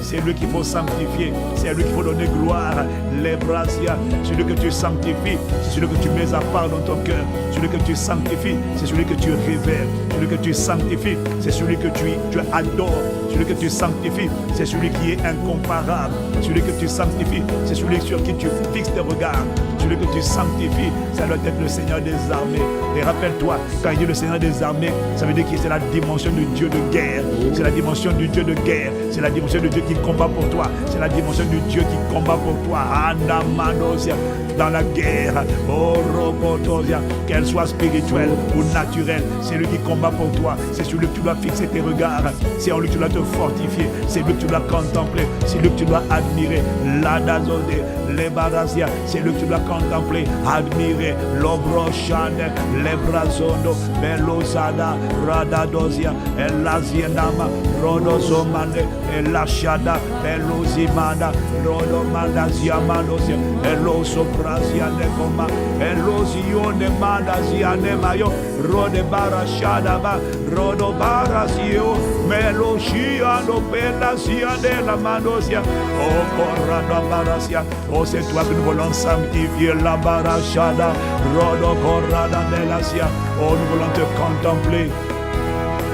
C'est lui qu'il faut sanctifier. C'est lui qu'il faut donner gloire. Les brasia. Celui que tu sanctifies, c'est celui que tu mets à part dans ton cœur. Celui que tu sanctifies, c'est celui que tu révères. Celui que tu sanctifies, c'est celui que tu adores. Celui que tu sanctifies, c'est celui qui est incomparable. Celui que tu sanctifies, c'est celui sur qui tu fixes tes regards. Celui que tu sanctifies, ça doit être le Seigneur des armées. Et rappelle-toi, quand il dit le Seigneur des armées, ça veut dire que c'est la dimension du Dieu de guerre. C'est la dimension du Dieu de guerre. C'est la dimension du Dieu qui combat pour toi. C'est la dimension du Dieu qui combat pour toi. Anamanosia. Dans la guerre, oh Robotosia, qu'elle soit spirituelle ou naturelle, c'est lui qui combat pour toi. C'est sur lui que tu dois fixer tes regards. C'est en lui que tu dois te fortifier. C'est lui que tu dois contempler. C'est lui que tu dois admirer. L'adazode, les barasia, c'est lui que tu dois contempler, admirer. L'obrochane, les brazondo, belosada, radadosia, elazienama, rodozomane, elashada, belozimana, rodomandasiamanosia, elosobrasiane koma, elosione mandasiane mayo, rodebarashadaba, rodobarasio, meloshiano, pelasiane la manosia, oh corradabarasia, oh c'est toi que nous voulons sanctifier la barachada, rodo corrada belasia, oh nous voulons te contempler.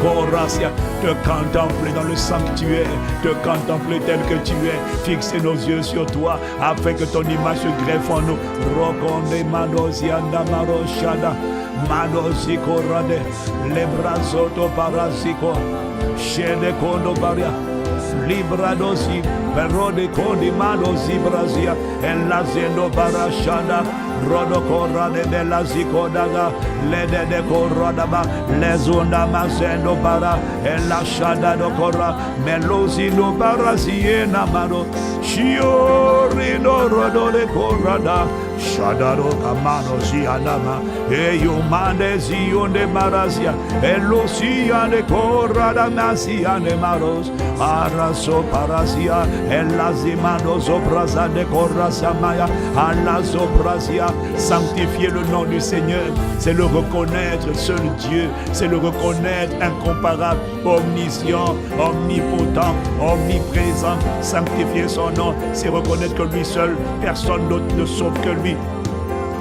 Coracia, te contempler dans le sanctuaire, te contempler tel que tu es, fixer nos yeux sur toi, afin que ton image se greffe en nous. Rokonde madosianda maroshada, madosiko rade, lebrazoto parasiko, shede kondo baria, libradosi, perode kondi madosi brasia, elazendo parashada. Rodo corra de bella zicodaga, lede de corra daba, lezunda mazendo para, e la shada do corra, melosi no para siena mano, shiori no rodo de corra da, shadaro camano sianama, e io mande zionde marasia, e lo sia de corra da masiane maros, araso parasia, e la zimano soprasa de corra samaya, alla soprasia. Sanctifier le nom du Seigneur, c'est le reconnaître seul Dieu, c'est le reconnaître incomparable, omniscient, omnipotent, omniprésent. Sanctifier son nom, c'est reconnaître que lui seul, personne d'autre ne sauve que lui.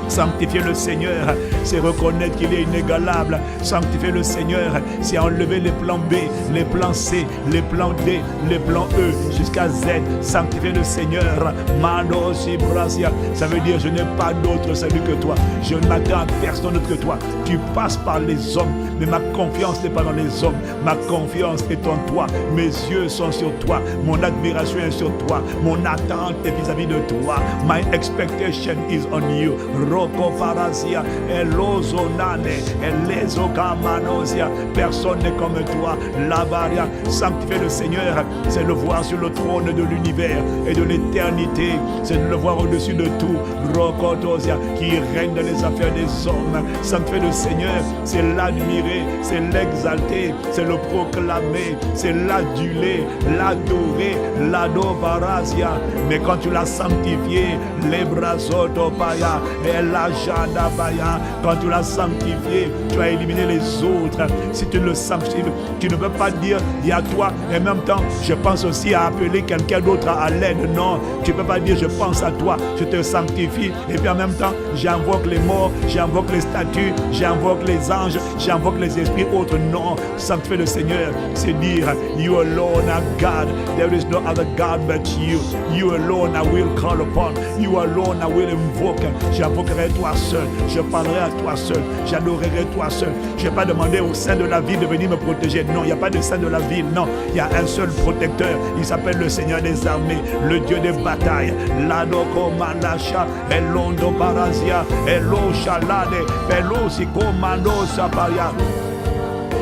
Sanctifier le Seigneur, c'est reconnaître qu'il est inégalable. Sanctifier le Seigneur, c'est enlever les plans B, les plans C, les plans D, les plans E, jusqu'à Z. Sanctifier le Seigneur, Manos Ibrasia, ça veut dire je n'ai pas d'autre salut que toi. Je ne m'attends à personne d'autre que toi. Tu passes par les hommes, mais ma confiance n'est pas dans les hommes. Ma confiance est en toi. Mes yeux sont sur toi. Mon admiration est sur toi. Mon attente est vis-à-vis de toi. My expectation is on you. Roko parasia, elozo nane, elezo kamanosia. Personne n'est comme toi. Labaria, sanctifier le Seigneur, c'est le voir sur le trône de l'univers et de l'éternité. C'est de le voir au-dessus de tout. Rokotosia, qui règne dans les affaires des hommes. Sanctifier le Seigneur, c'est l'admirer, c'est l'exalter, c'est le proclamer, c'est l'aduler, l'adorer, l'adobarasia. Mais quand tu l'as sanctifié, les brazotopaya et la jadabaya, quand tu l'as sanctifié, tu as éliminé les autres. Si tu ne le sanctifies, tu ne peux pas dire il y a toi et en même temps je pense aussi à appeler quelqu'un d'autre à l'aide. Non, tu ne peux pas dire je pense à toi, je te sanctifie et puis en même temps j'invoque les morts, j'invoque les statues, j'invoque les anges, j'invoque les esprits autres. Non, sanctifier le Seigneur, c'est dire you alone are God, there is no other God but you. You alone I will call upon, you alone I will invoke. J'invoquerai toi seul, je parlerai à toi seul, j'adorerai toi seul. Je ne vais pas demander au sein de la ville de venir me protéger. Non, il n'y a pas de sein de la ville. Non, il y a un seul protecteur. Il s'appelle le Seigneur des armées, le Dieu des batailles. Ladoko Manasha, Elondo Barazia, Elo Shalade, Elo Sikomando Saparia.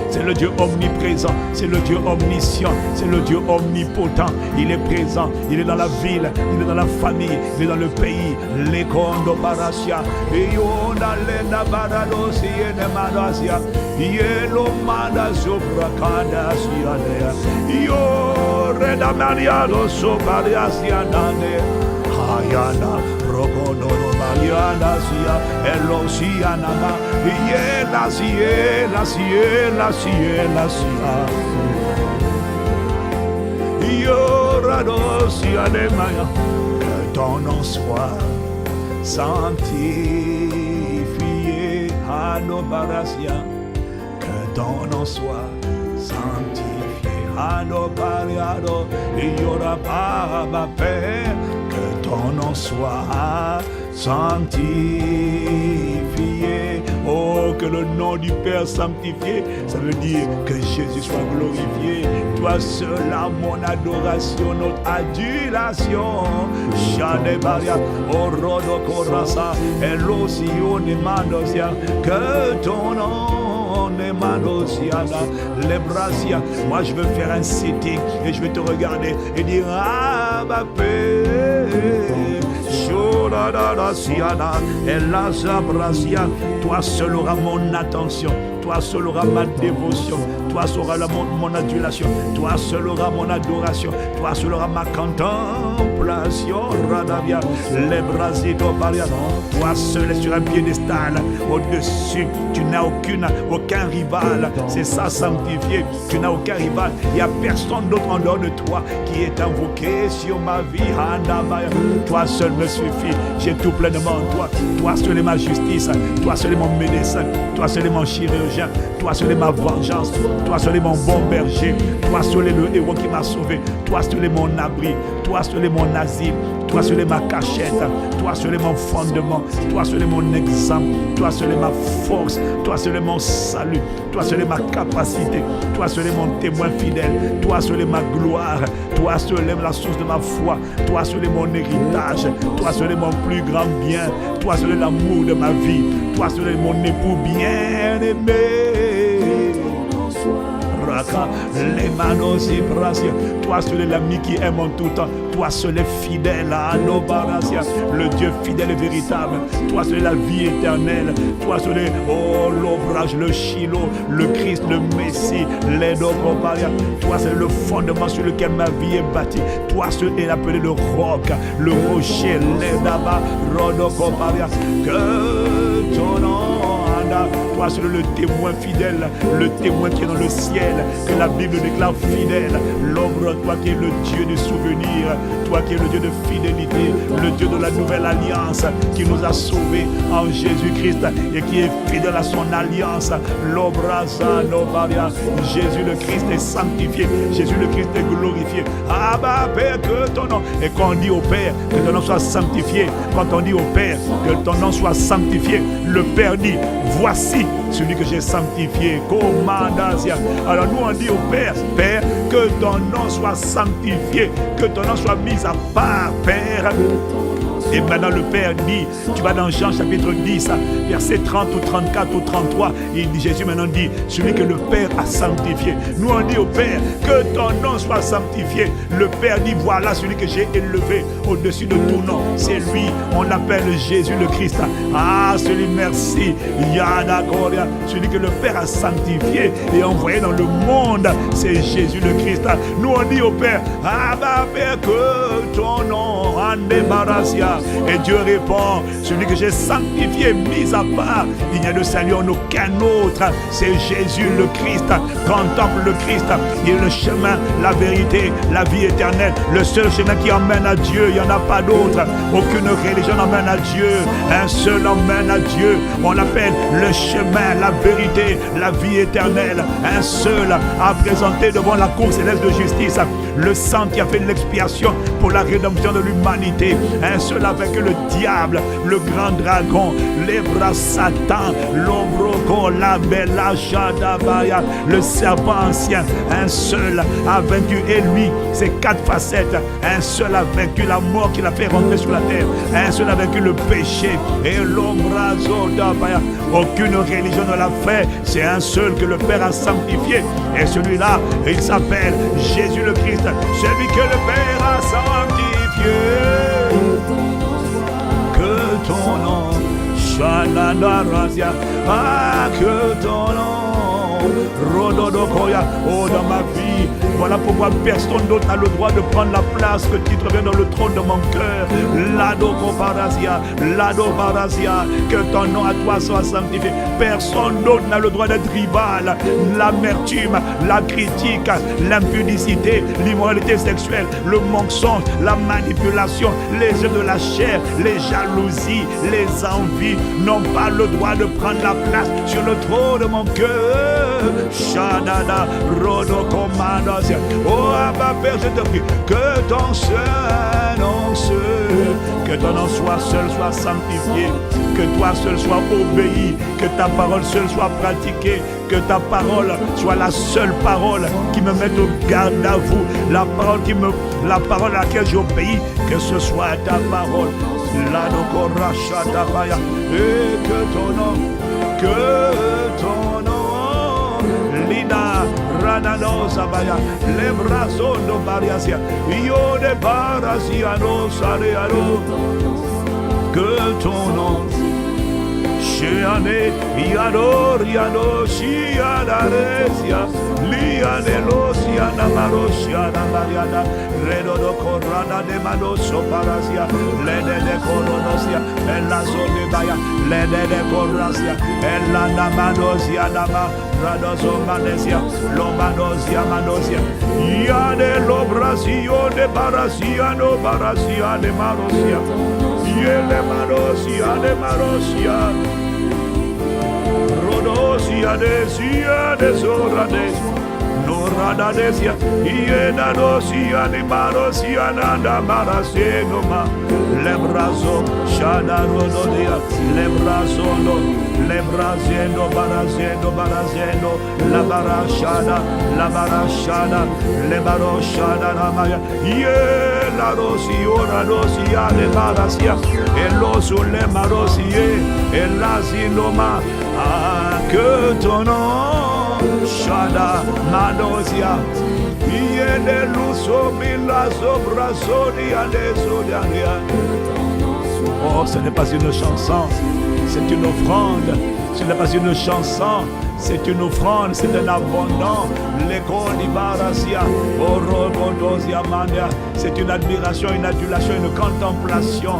C'est le Dieu omniprésent, c'est le Dieu omniscient, c'est le Dieu omnipotent. Il est présent, il est dans la ville, il est dans la famille, il est dans le pays. Lekondo Barasia, Yona Lena Baradosi Ene Madasia, Yelo Mada Sobrakada Sianea, Yo Reda Mariado Sobariasia Nane, Hayana, Rogono Mariana Sia, Elosianama, Yela Siela Siela Siela Sia, Yorado Sianemaya, que ton nom soit sanctifié, Hano Barasia, que ton nom soit sanctifié. Ando pariado, il y aura pas ma Père, que ton nom soit sanctifié. Oh, que le nom du Père sanctifié, ça veut dire que Jésus soit glorifié. Toi seul à mon adoration, notre adulation. Shadebaria, Orodo Korasa, Elosio Nemandosia, que ton nom Nemandosia, Lebrasia. Moi je veux faire un sitting et je vais te regarder et dire ah ma paix. Toi seul auras mon attention, toi seul auras ma dévotion, toi seul auras mon adulation, toi seul auras mon adoration, toi seul auras ma contemplation. Radavia, Lebrasito Paria, toi seul est sur un piédestal au-dessus, tu n'as aucun rival, c'est ça sanctifié, tu n'as aucun rival, il n'y a personne d'autre en dehors de toi qui est invoqué sur ma vie. Toi seul me suffit, j'ai tout pleinement en toi, toi seul est ma justice, toi seul est mon médecin, toi seul est mon chirurgien, toi seul est ma vengeance, toi seul est mon bon berger, toi seul est le héros qui m'a sauvé, toi seul est mon abri, toi seul est mon asile, toi seul est ma cachette, toi seul est mon fondement, toi seul est mon exemple, toi seul est ma force, toi seul est mon salut, toi seul est ma capacité, toi seul est mon témoin fidèle, toi seul est ma gloire, toi seul est la source de ma foi, toi seul est mon héritage, toi seul est mon plus grand bien, toi seul est l'amour de ma vie, toi seul est mon époux bien-aimé. Les manos et brasia, toi seul est l'ami qui aime en tout temps, toi seul est fidèle à nos barasia, le Dieu fidèle et véritable, toi seul est la vie éternelle, toi seul est l'ombrage, le Shiloh, le Christ, le Messie, les Dokoparia, toi seul est le fondement sur lequel ma vie est bâtie, toi seul est appelé le roc, le rocher, les Daba, Rodokoparia, que ton nom. Toi seul le témoin fidèle, le témoin qui est dans le ciel, que la Bible déclare fidèle. L'ombre, toi qui es le Dieu du souvenir, toi qui es le Dieu de fidélité, le Dieu de la nouvelle alliance, qui nous a sauvés en Jésus-Christ et qui est fidèle à son alliance. L'obraza, l'ovaria, Jésus le Christ est sanctifié, Jésus le Christ est glorifié. Ah bah Père, que ton nom, et quand on dit au Père que ton nom soit sanctifié, quand on dit au Père que ton nom soit sanctifié, le Père dit voici celui que j'ai sanctifié. Commandasia. Alors nous on dit au Père, Père, que ton nom soit sanctifié, que ton nom soit mis à part, Père. Et maintenant le Père dit, tu vas dans Jean chapitre 10, verset 30 ou 34 ou 33, et Jésus maintenant dit, celui que le Père a sanctifié. Nous on dit au Père, que ton nom soit sanctifié. Le Père dit, voilà celui que j'ai élevé au-dessus de tout nom. C'est lui, on l'appelle Jésus le Christ. Ah, celui, merci, Yada Gloria, celui que le Père a sanctifié et envoyé dans le monde, c'est Jésus le Christ. Nous on dit au Père, ah bah Père, que ton nom en débarrassia. Et Dieu répond, celui que j'ai sanctifié, mis à part, il n'y a de salut en aucun autre, c'est Jésus le Christ. Contemple le Christ, il est le chemin, la vérité, la vie éternelle, le seul chemin qui emmène à Dieu, il n'y en a pas d'autre. Aucune religion n'emmène à Dieu, un seul emmène à Dieu. On l'appelle le chemin, la vérité, la vie éternelle. Un seul a présenté devant la cour céleste de justice le sang qui a fait l'expiation pour la rédemption de l'humanité. Un seul a vaincu le diable, le grand dragon, les bras Satan, l'ombroco, la bella Shadabaya, le serpent ancien. Un seul a vaincu, et lui, ses 4 facettes. Un seul a vaincu la mort qui l'a fait rentrer sur la terre. Un seul a vaincu le péché et l'ombrazo d'Abaya. Aucune religion ne l'a fait, c'est un seul que le Père a sanctifié. Et celui-là, il s'appelle Jésus le Christ, celui que le Père a sanctifié. Que ton nom, Shananda Razia, ah, que ton nom, Rododokoya, oh, dans ma vie. Voilà pourquoi personne d'autre n'a le droit de prendre la place que tu te reviens dans le trône de mon cœur. Lado Barazia, que ton nom à toi soit sanctifié. Personne d'autre n'a le droit d'être rival. L'amertume, la critique, l'impudicité, l'immoralité sexuelle, le mensonge, la manipulation, les œuvres de la chair, les jalousies, les envies n'ont pas le droit de prendre la place sur le trône de mon cœur. Shadada, Rodokoma. Madosia. Oh Abba Père, je te prie que ton seul nom que ton nom soit seul soit sanctifié, que toi seul soit obéi, que ta parole seule soit pratiquée, que ta parole soit la seule parole qui me mette au garde à vous, la parole à laquelle j'obéis, que ce soit ta parole. La Nokorashatabaya, et que ton nom, Lina Ranano Sabaya, Lebrazo no Bariasia, Io de Barasiano Sareano, que ton nom, Sheane, Iano, Shianaresia, Lianelosia, Namarosiana Mariana, Redo do Corrada de Manoso Parasia, Lede de Coronosia, en la zone Baya, Lede de Corrasia, en la Namanosia Nama, Radoso Manesia, Lomanosia Manosia, Iane Lobrasio de Barasiano, Barasia de Marosia, Yele Marosia de Marosia, Rodosia de Zorades, Noradadesia, Iedadosia de Marosia, Nanda Marasenoma, Lebrazo, Shada Rododia, Lebrazendo, Barazendo, La Barashada, Lebaroshada, Namaya, La Rosia, Le Barasia, Eloso, Le Marosie, Elazinoma, que ton nom, Shada, Manosia, Iene Luso, Milazo, Brazonia, Lesodia. Oh, ce n'est pas une chanson, c'est une offrande. Ce n'est pas une chanson, c'est une offrande, c'est un abondant. C'est une admiration, une adulation, une contemplation.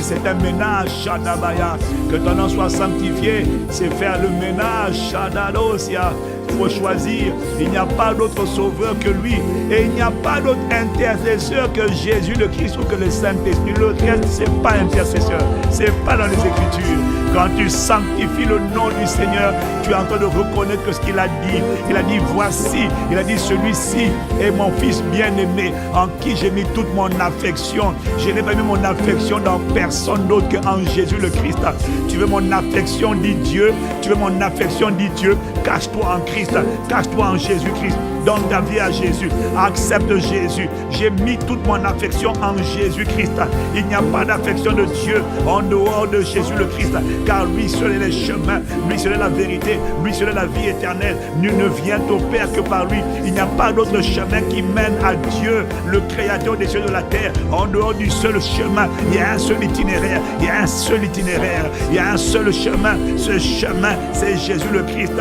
C'est un ménage, Shadabaya. Que ton nom soit sanctifié, c'est faire le ménage, Shadadosia. Il faut choisir, il n'y a pas d'autre sauveur que lui, et il n'y a pas d'autre intercesseur que Jésus le Christ ou que le Saint-Esprit. Le reste, c'est pas intercesseur, c'est pas dans les Écritures. Quand tu sanctifies le nom du Seigneur, tu es en train de reconnaître que ce qu'il a dit. Il a dit voici, il a dit celui-ci est mon fils bien-aimé en qui j'ai mis toute mon affection. Je n'ai pas mis mon affection dans personne d'autre qu'en Jésus le Christ. Tu veux mon affection, dit Dieu. Tu veux mon affection, dit Dieu. Cache-toi en Christ, cache-toi en Jésus-Christ. Donne ta vie à Jésus, accepte Jésus. J'ai mis toute mon affection en Jésus-Christ. Il n'y a pas d'affection de Dieu en dehors de Jésus le Christ, car lui seul est le chemin, lui seul est la vérité, lui seul est la vie éternelle. Nul ne vient au Père que par lui. Il n'y a pas d'autre chemin qui mène à Dieu, le Créateur des cieux et de la terre. En dehors du seul chemin, il y a un seul itinéraire, il y a un seul itinéraire, il y a un seul chemin. Ce chemin, c'est Jésus le Christ.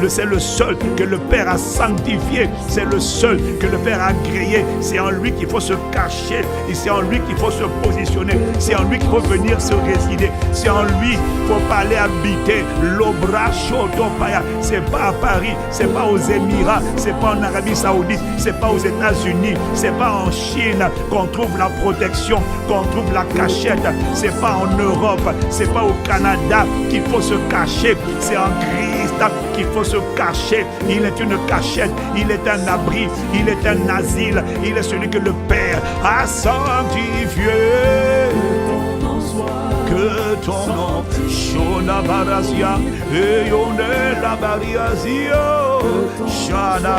C'est le seul que le Père a sanctifié. C'est le seul que le Père a créé. C'est en lui qu'il faut se cacher. Et c'est en lui qu'il faut se positionner. C'est en lui qu'il faut venir se résider. C'est en lui qu'il faut pas aller habiter. L'Obracho Topaya. C'est pas à Paris. C'est pas aux Émirats. C'est pas en Arabie Saoudite. C'est pas aux États-Unis. C'est pas en Chine qu'on trouve la protection, qu'on trouve la cachette. C'est pas en Europe. C'est pas au Canada qu'il faut se cacher. C'est en Christ qu'il faut se cacher. Il est une cachette. Il est un abri, il est un asile, il est celui que le Père a sanctifié. Que ton nom, Shona Barasia, et Yone la Bariasio, Shana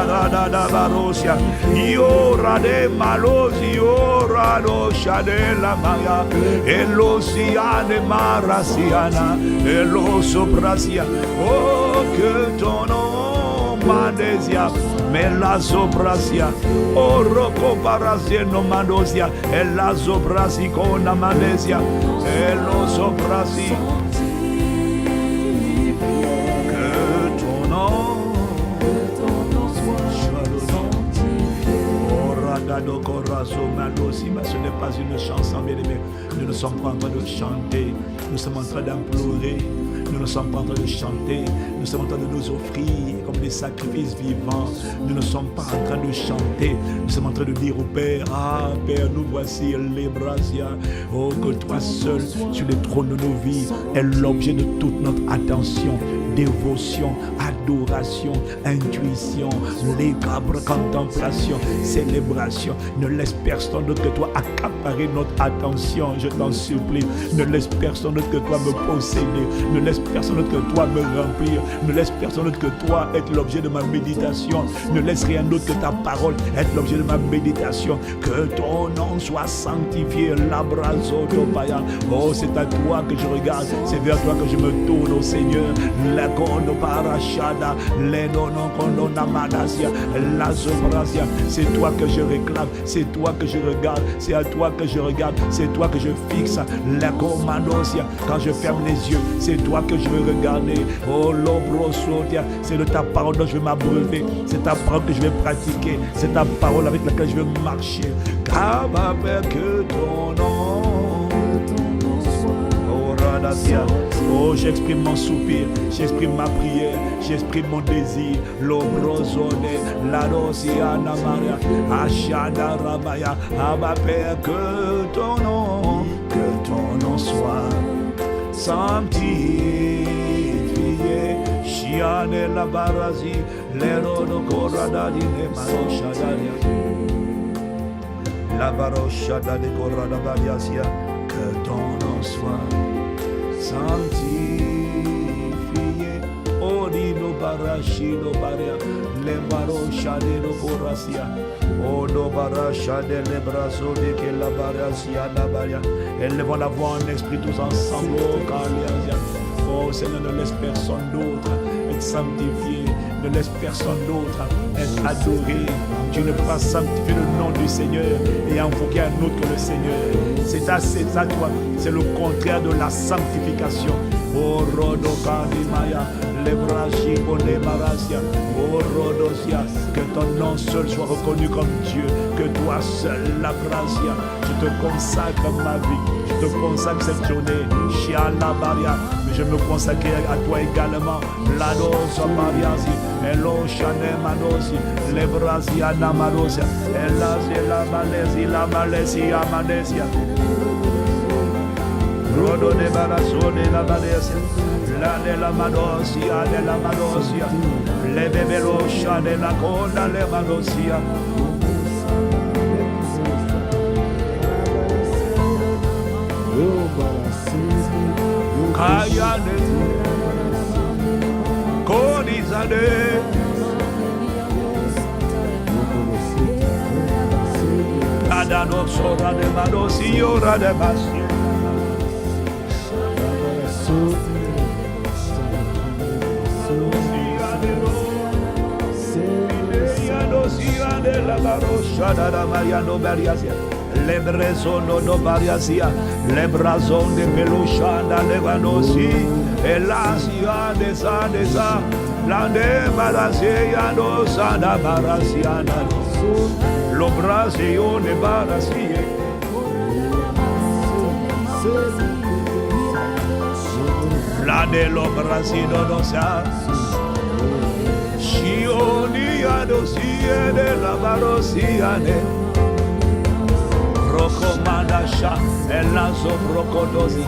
da Barosia, Yora de Malosio, Rado Shade la Maya, Elosiane Marasiana, Elosobrasia. Oh, que ton nom, Manesia, Melazobrasia, Oroko Barasieno Manosia, Elazobrasi con Amanesia, Elozobrasi. Que ton nom soit sanctifié. Ce n'est pas une chanson, bien-aimé. Nous ne sommes pas en train de chanter. Nous sommes en train d'implorer. Nous ne sommes pas en train de chanter. Nous sommes en train de nous offrir comme des sacrifices vivants. Nous ne sommes pas en train de chanter. Nous sommes en train de dire au Père, ah Père, nous voici les brasia. Oh, que toi seul sur le trône de nos vies est l'objet de toute notre attention, dévotion, adoration, intuition, légabre, contemplation, célébration. Ne laisse personne d'autre que toi accaparer notre attention, je t'en supplie. Ne laisse personne d'autre que toi me posséder. Ne laisse personne d'autre que toi me remplir. Ne laisse personne d'autre que toi être l'objet de ma méditation. Ne laisse rien d'autre que ta parole être l'objet de ma méditation. Que ton nom soit sanctifié. Labrazodobaya. Oh, c'est à toi que je regarde. C'est vers toi que je me tourne, oh Seigneur. La kondo parashada. Lenono kondo namadasia. La zobrasia. C'est toi que je réclame. C'est toi que je regarde. C'est à toi que je regarde. C'est toi que je fixe. La commandosia. Quand je ferme les yeux, c'est toi que je veux regarder. Oh, l'obrosotia. C'est de ta parole dont je vais m'abreuver. C'est ta parole que je vais pratiquer. C'est ta parole avec laquelle je vais marcher. Car ma Père, que ton nom. Oh, Radasia. Oh, j'exprime mon soupir. J'exprime ma prière. J'exprime mon désir. L'obrosone. La dosia namaria. Ashada rabaya. Ah, ma Père, que ton nom soit sanctifié. Shiane la barazi, l'erono corrada di ne maroshadaria. La baroshada de corrada bariasia, que ton nom soit sanctifié. Odino barashino baria, le baroshade no corasia. Odo barashade le brazo de que la barasia la baria. Élevons la voix en esprit tous ensemble, oh Kaliasia. Oh Seigneur, ne laisse personne d'autre être sanctifié, ne laisse personne d'autre être adoré. Tu ne peux pas sanctifier le nom du Seigneur et invoquer un autre que le Seigneur. C'est à toi, c'est le contraire de la sanctification. Oh Rodokadimaya, Lebrashi, Onemarasia, oh Rodosia, que ton nom seul soit reconnu comme Dieu, que toi seul, la Gracia. Je te consacre ma vie, je te consacre cette journée, Shialabaria, mais je me consacre à toi également, Ladosa Mariasi, Elo Shane Manosi, Lebrasia Namarosia, Elazi la Malesia Manesia. Rodo de barasso de la Malesia, la de la Madosia, de la Madosia, le beberosha de la Conda, le Madosia. Kayane, Kodizade, Adano Sora de Madosia, Ora de Basia. De la barosha da Mariano Bariasia, le bresono no Bariasia, le brazon de Pelusha da Levanosi, e l'Asia de Sa, la de Barasia no Sada Barasiana, lo Brasio de Barasie. La de lo Brasino no sa. Shionia dosie de la barosiane. Rokomandasha elazo brokodosi.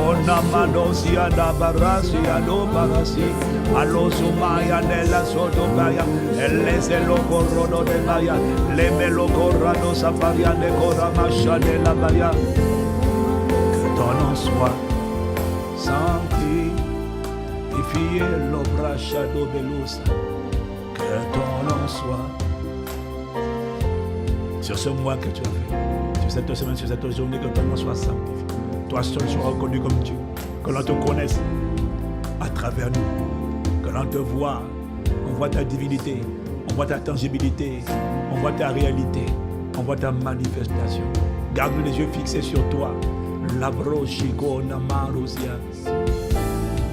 Ona manosia da barasia do barasi. Alosumaya nella sodobaya. Elese lo corrono de baya. Le melo corrado safaria de coramasha de la baya. Que ton nom soit sanctifié l'obracha d'obelusa. Que ton nom soit sur ce mois que tu as fait, sur cette semaine, sur cette journée, que ton nom soit sanctifié. Toi seul sois reconnu comme Dieu. Que l'on te connaisse à travers nous. Que l'on te voit. On voit ta divinité. On voit ta tangibilité. On voit ta réalité. On voit ta manifestation. Garde les yeux fixés sur toi. Labroshiko namarusia.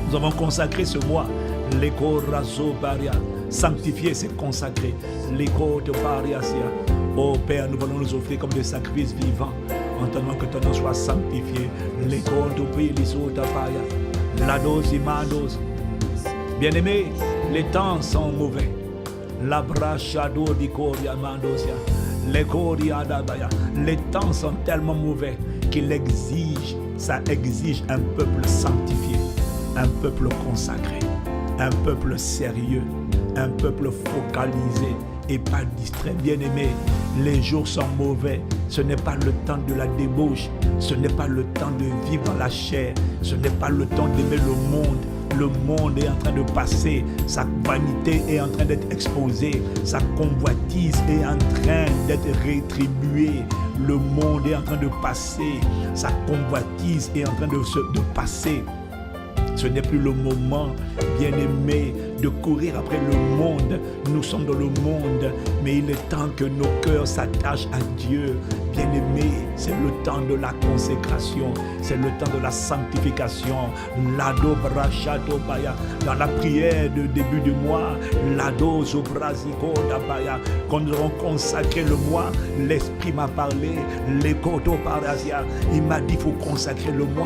Nous avons consacré ce mois l'écho raso baria. Sanctifier, c'est consacrer. L'écho de Pariasia. Oh Père, nous voulons nous offrir comme des sacrifices vivants, en attendant que ton nom soit sanctifié. L'écho de Paya. La dose imandos. Bien-aimés, les temps sont mauvais. La brachado di Coria Mandosia. Les temps sont tellement mauvais ça exige un peuple sanctifié, un peuple consacré, un peuple sérieux, un peuple focalisé et pas distrait. Bien-aimé, les jours sont mauvais. Ce n'est pas le temps de la débauche, ce n'est pas le temps de vivre dans la chair, ce n'est pas le temps d'aimer le monde. Le monde est en train de passer, sa vanité est en train d'être exposée, sa convoitise est en train d'être rétribuée. Le monde est en train de passer, sa convoitise est en train de passer. Ce n'est plus le moment, bien-aimé, de courir après le monde. Nous sommes dans le monde, mais il est temps que nos cœurs s'attachent à Dieu. Bien-aimé, c'est le temps de la consécration, c'est le temps de la sanctification. Lado brachado baya, dans la prière de début du mois, lado zobrasiko dabaya. Quand nous aurons consacré le mois, l'Esprit m'a parlé, l'écoto parasia. Il m'a dit, il faut consacrer le mois.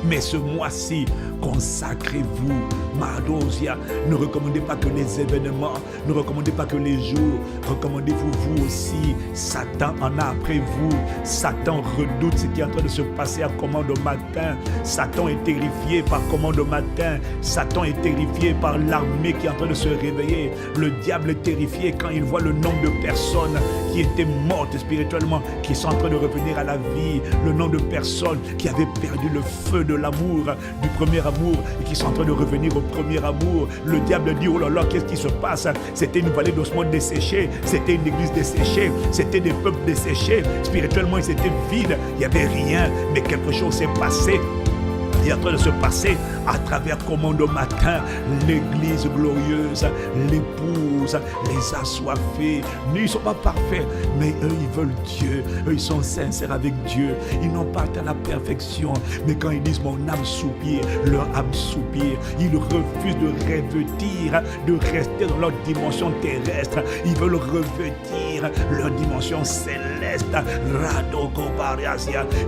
Mais ce mois-ci, consacrez-vous. Madosia, ne recommandez pas que les événements, ne recommandez pas que les jours, recommandez-vous vous aussi. Satan en a après vous. Satan redoute ce qui est en train de se passer à Commande Matin. Satan est terrifié par Commande Matin. Satan est terrifié par l'armée qui est en train de se réveiller. Le diable est terrifié quand il voit le nombre de personnes qui étaient mortes spirituellement, qui sont en train de revenir à la vie. Le nombre de personnes qui avaient perdu le feu de l'amour, du premier amour, et qui sont en train de revenir au premier amour. Le diable dit, oh là là, qu'est-ce qui se passe? C'était une vallée d'ossements desséchés, c'était une église desséchée, c'était des peuples desséchés. Spirituellement, ils étaient vides, il n'y avait rien, mais quelque chose s'est passé. Il est en train de se passer à travers Commande Matin, l'église glorieuse, l'épouse, les assoiffés. Nous, ils ne sont pas parfaits, mais eux, ils veulent Dieu. Eux, ils sont sincères avec Dieu. Ils n'ont pas atteint la perfection. Mais quand ils disent mon âme soupire, leur âme soupire. Ils refusent de revêtir, de rester dans leur dimension terrestre. Ils veulent revêtir leur dimension céleste.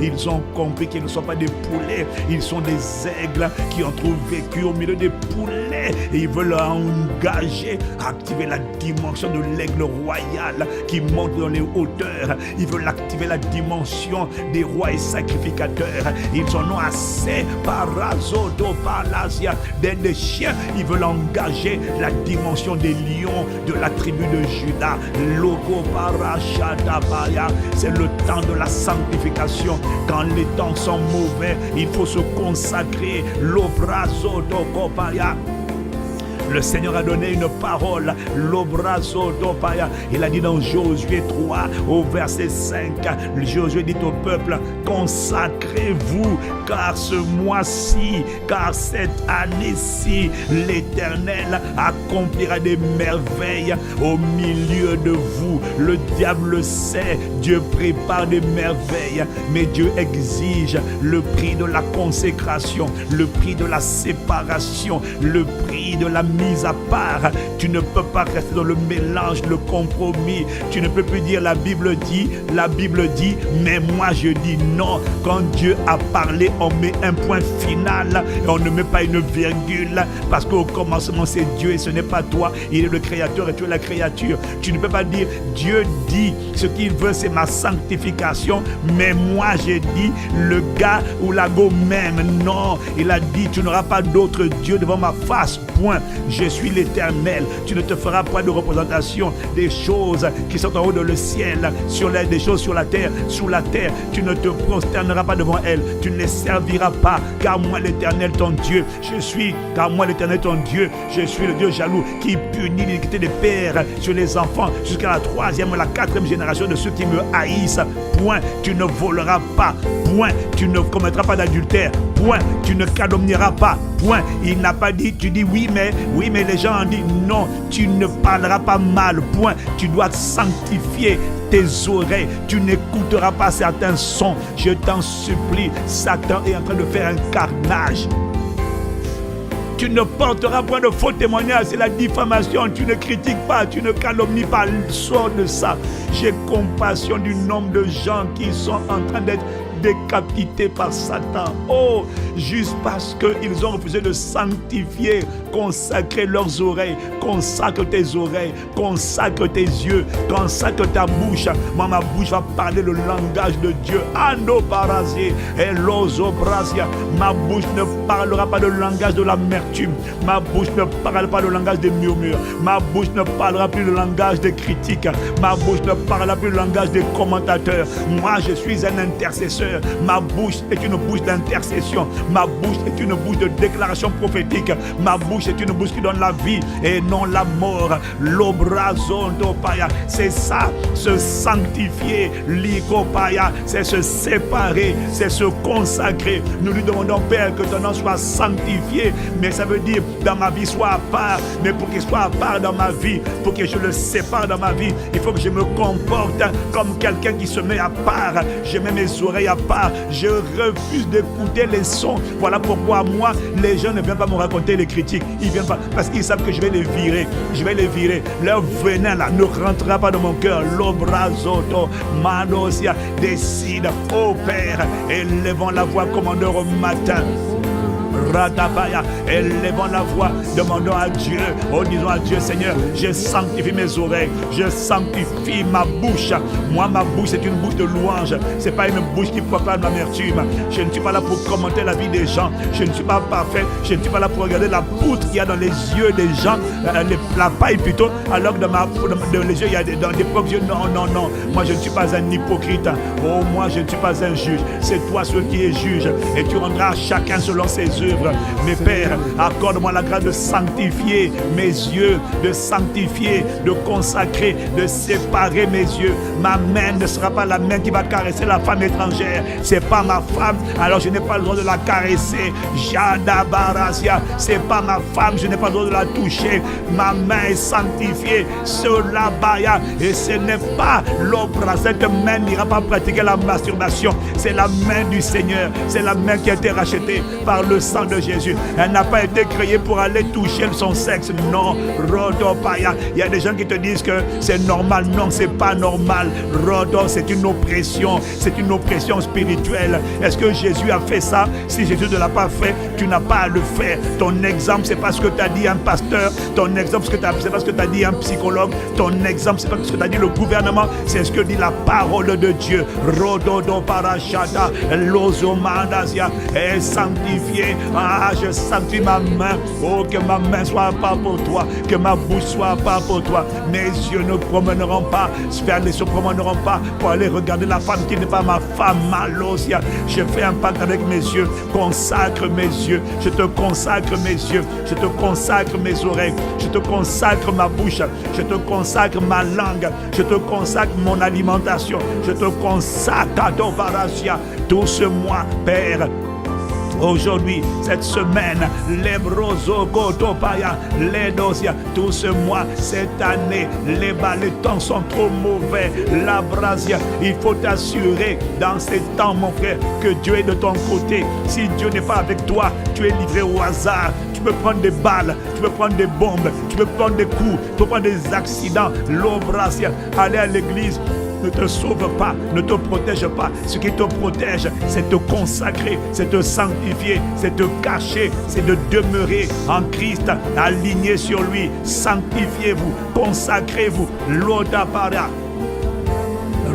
Ils ont compris qu'ils ne sont pas des poulets, ils sont des aigles qui ont trouvé vécu au milieu des poulets et ils veulent engager, activer la dimension de l'aigle royal qui monte dans les hauteurs. Ils veulent activer la dimension des rois et sacrificateurs. Ils en ont assez parazoto palasia des chiens. Ils veulent engager la dimension des lions de la tribu de Juda. Logo parashadabaya. C'est le temps de la sanctification. Quand les temps sont mauvais, il faut se consacrer. L'obrazo d'Okopaya. Le Seigneur a donné une parole, l'obrazo d'Opaya. Il a dit dans Josué 3, au verset 5, Josué dit au peuple, consacrez-vous, car ce mois-ci, car cette année-ci, l'Éternel accomplira des merveilles au milieu de vous. Le diable le sait, Dieu prépare des merveilles, mais Dieu exige le prix de la consécration, le prix de la séparation, le prix de la mise à part. Tu ne peux pas rester dans le mélange, le compromis. Tu ne peux plus dire la Bible dit, mais moi je dis non. Quand Dieu a parlé, on met un point final et on ne met pas une virgule, parce qu'au commencement c'est Dieu et ce n'est pas toi. Il est le créateur et tu es la créature. Tu ne peux pas dire Dieu dit, ce qu'il veut c'est ma sanctification, mais moi j'ai dit le gars ou la go même. Non, il a dit tu n'auras pas d'autre Dieu devant ma face, point. Je suis l'Éternel. Tu ne te feras pas de représentation des choses qui sont en haut dans le ciel, des choses sur la terre, sous la terre. Tu ne te prosterneras pas devant elles. Tu ne les serviras pas, car moi l'Éternel ton Dieu, car moi l'Éternel ton Dieu, je suis le Dieu jaloux qui punit l'iniquité des pères sur les enfants jusqu'à la 3e ou la 4e génération de ceux qui me haïssent. Point. Tu ne voleras pas. Point. Tu ne commettras pas d'adultère. Point. Tu ne calomnieras pas. Point. Il n'a pas dit, tu dis oui mais les gens ont dit non, tu ne parleras pas mal. Point. Tu dois sanctifier tes oreilles. Tu n'écouteras pas certains sons. Je t'en supplie. Satan est en train de faire un carnage. Tu ne porteras point de faux témoignages, c'est la diffamation. Tu ne critiques pas, tu ne calomnies pas. Sors de ça. J'ai compassion du nombre de gens qui sont en train d'être décapités par Satan. Oh, juste parce qu'ils ont refusé de sanctifier, consacrer leurs oreilles, consacre tes oreilles, consacre tes yeux, consacre ta bouche. Moi, ma bouche va parler le langage de Dieu. Ando parasie, elozo brasia. Ma bouche ne parlera pas le langage de l'amertume. Ma bouche ne parlera pas le langage des murmures. Ma bouche ne parlera plus le langage des critiques. Ma bouche ne parlera plus le langage des commentateurs. Moi, je suis un intercesseur. Ma bouche est une bouche d'intercession. Ma bouche est une bouche de déclaration prophétique. Ma bouche est une bouche qui donne la vie et non la mort. L'obrazondopaya, c'est ça, se sanctifier. L'icopaya, c'est se séparer, c'est se consacrer. Nous lui demandons, Père, que ton nom soit sanctifié. Mais ça veut dire, dans ma vie, soit à part. Mais pour qu'il soit à part dans ma vie, pour que je le sépare dans ma vie, il faut que je me comporte comme quelqu'un qui se met à part. Je mets mes oreilles à part. Je refuse d'écouter les sons. Voilà pourquoi moi, les gens ne viennent pas me raconter les critiques. Ils viennent pas parce qu'ils savent que je vais les virer. Je vais les virer. Leur venin là ne rentrera pas dans mon cœur. L'obrazoto, manosia, décide, ô Père, élevons la voix, commandeur, au matin. Radabaya, élevons la voix, demandons à Dieu, disons à Dieu, Seigneur, je sanctifie mes oreilles, je sanctifie ma bouche. Moi, ma bouche, c'est une bouche de louange, c'est pas une bouche qui proclame l'amertume. Je ne suis pas là pour commenter la vie des gens, je ne suis pas parfait, je ne suis pas là pour regarder la poutre qu'il y a dans les yeux des gens, la paille plutôt, alors que dans les yeux, il y a dans des propres yeux. Non, non, non, moi je ne suis pas un hypocrite. Oh, moi je ne suis pas un juge, c'est toi celui qui est juge, et tu rendras chacun selon ses œuvres. Mes pères, accorde-moi la grâce de sanctifier mes yeux, de sanctifier, de consacrer, de séparer mes yeux. Ma main ne sera pas la main qui va caresser la femme étrangère. C'est pas ma femme, alors je n'ai pas le droit de la caresser. Jadabarasia, c'est pas ma femme, je n'ai pas le droit de la toucher. Ma main est sanctifiée. Cela baya, et ce n'est pas l'opra. Cette main n'ira pas pratiquer la masturbation. C'est la main du Seigneur. C'est la main qui a été rachetée par le sang de Jésus. Elle n'a pas été créée pour aller toucher son sexe. Non, Rodopaya. Il y a des gens qui te disent que c'est normal. Non, c'est pas normal. Rodo, c'est une oppression. C'est une oppression spirituelle. Est-ce que Jésus a fait ça? Si Jésus ne l'a pas fait, tu n'as pas à le faire. Ton exemple, c'est pas ce que t'a dit un pasteur. Ton exemple, c'est pas ce que t'a dit un psychologue. Ton exemple, c'est pas ce que t'a dit le gouvernement. C'est ce que dit la parole de Dieu. Rododo parachata, lozomandasia, est sanctifié. Ah, je sanctifie ma main. Oh, que ma main soit pas pour toi, que ma bouche soit pas pour toi. Mes yeux ne promèneront pas, ne se promèneront pas pour aller regarder la femme qui n'est pas ma femme. Malosia, je fais un pacte avec mes yeux. Consacre mes yeux. Je te consacre mes yeux. Je te consacre mes oreilles. Je te consacre ma bouche. Je te consacre ma langue. Je te consacre mon alimentation. Je te consacre ta Dovarasia. Tout ce mois, Père. Aujourd'hui, cette semaine, les brosogotopaya, les dosia, tout ce mois, cette année, les temps sont trop mauvais. La brasia, il faut t'assurer dans ces temps, mon frère, que Dieu est de ton côté. Si Dieu n'est pas avec toi, tu es livré au hasard. Tu peux prendre des balles, tu peux prendre des bombes, tu peux prendre des coups, tu peux prendre des accidents. L'obrasia, aller à l'église ne te sauve pas, ne te protège pas. Ce qui te protège, c'est te consacrer, c'est te sanctifier, c'est te cacher, c'est de demeurer en Christ, aligné sur lui. Sanctifiez-vous, consacrez-vous. L'odapara.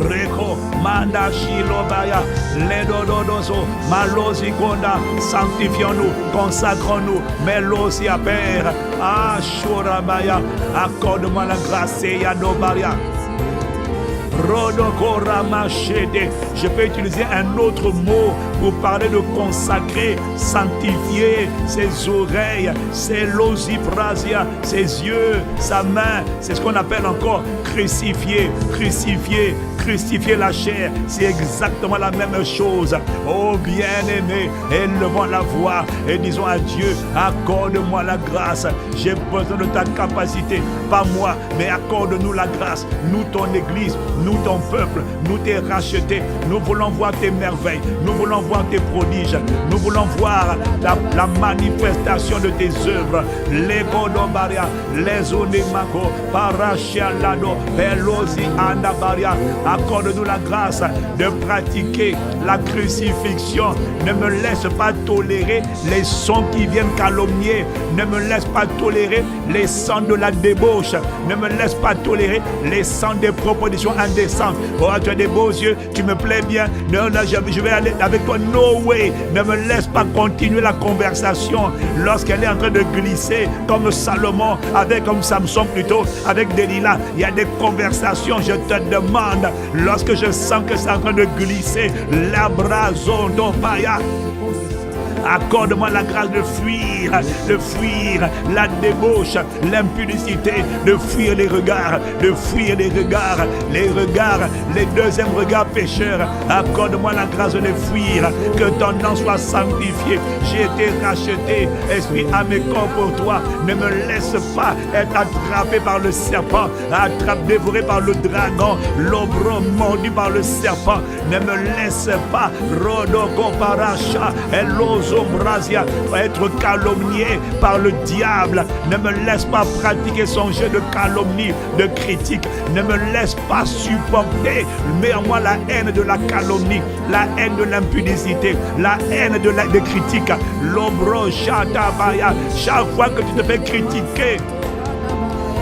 Reko, manda shilobaya, ledododoso, malozikonda, sanctifions-nous, consacrons-nous, melosia Père, ashurabaya, accorde-moi la grâce, yadobaria. Je peux utiliser un autre mot pour parler de consacrer, sanctifier ses oreilles, ses losiphrasia, ses yeux, sa main. C'est ce qu'on appelle encore crucifier, crucifier, crucifier la chair. C'est exactement la même chose. Oh bien-aimé, élevons la voix et disons à Dieu, accorde-moi la grâce. J'ai besoin de ta capacité, pas moi, mais accorde-nous la grâce. Nous, ton église, nous nous ton peuple, nous t'es racheté. Nous voulons voir tes merveilles, nous voulons voir tes prodiges, nous voulons voir la manifestation de tes œuvres. Les Godombaria, les Onimako, Parachialado, Pelosi Andabaria. Accorde-nous la grâce de pratiquer la crucifixion. Ne me laisse pas tolérer les sons qui viennent calomnier. Ne me laisse pas tolérer les sons de la débauche. Ne me laisse pas tolérer les sons des propositions indécentes. Oh, tu as des beaux yeux, tu me plais bien. Non, là, je vais aller avec toi. No way. Ne me laisse pas continuer la conversation lorsqu'elle est en train de glisser comme Salomon, comme Samson plutôt, avec Delilah. Il y a des conversations, je te demande, lorsque je sens que c'est en train de glisser, la brazo d'Opaya. Accorde-moi la grâce de fuir la débauche, l'impudicité, de fuir les regards, les deuxièmes regards pécheurs. Accorde-moi la grâce de les fuir, que ton nom soit sanctifié. J'ai été racheté, esprit à mes corps pour toi. Ne me laisse pas être attrapé par le serpent, dévoré par le dragon, l'ombre mordu par le serpent. Ne me laisse pas, Rodoko Paracha, Elozombrasia, être calomnié par le diable. Ne me laisse pas pratiquer son jeu de calomnie, de critique. Ne me laisse pas supporter. Mets en moi la haine de la calomnie, la haine de l'impudicité, la haine de critique. L'ombro Shatabaya. Chaque fois que tu te fais critiquer,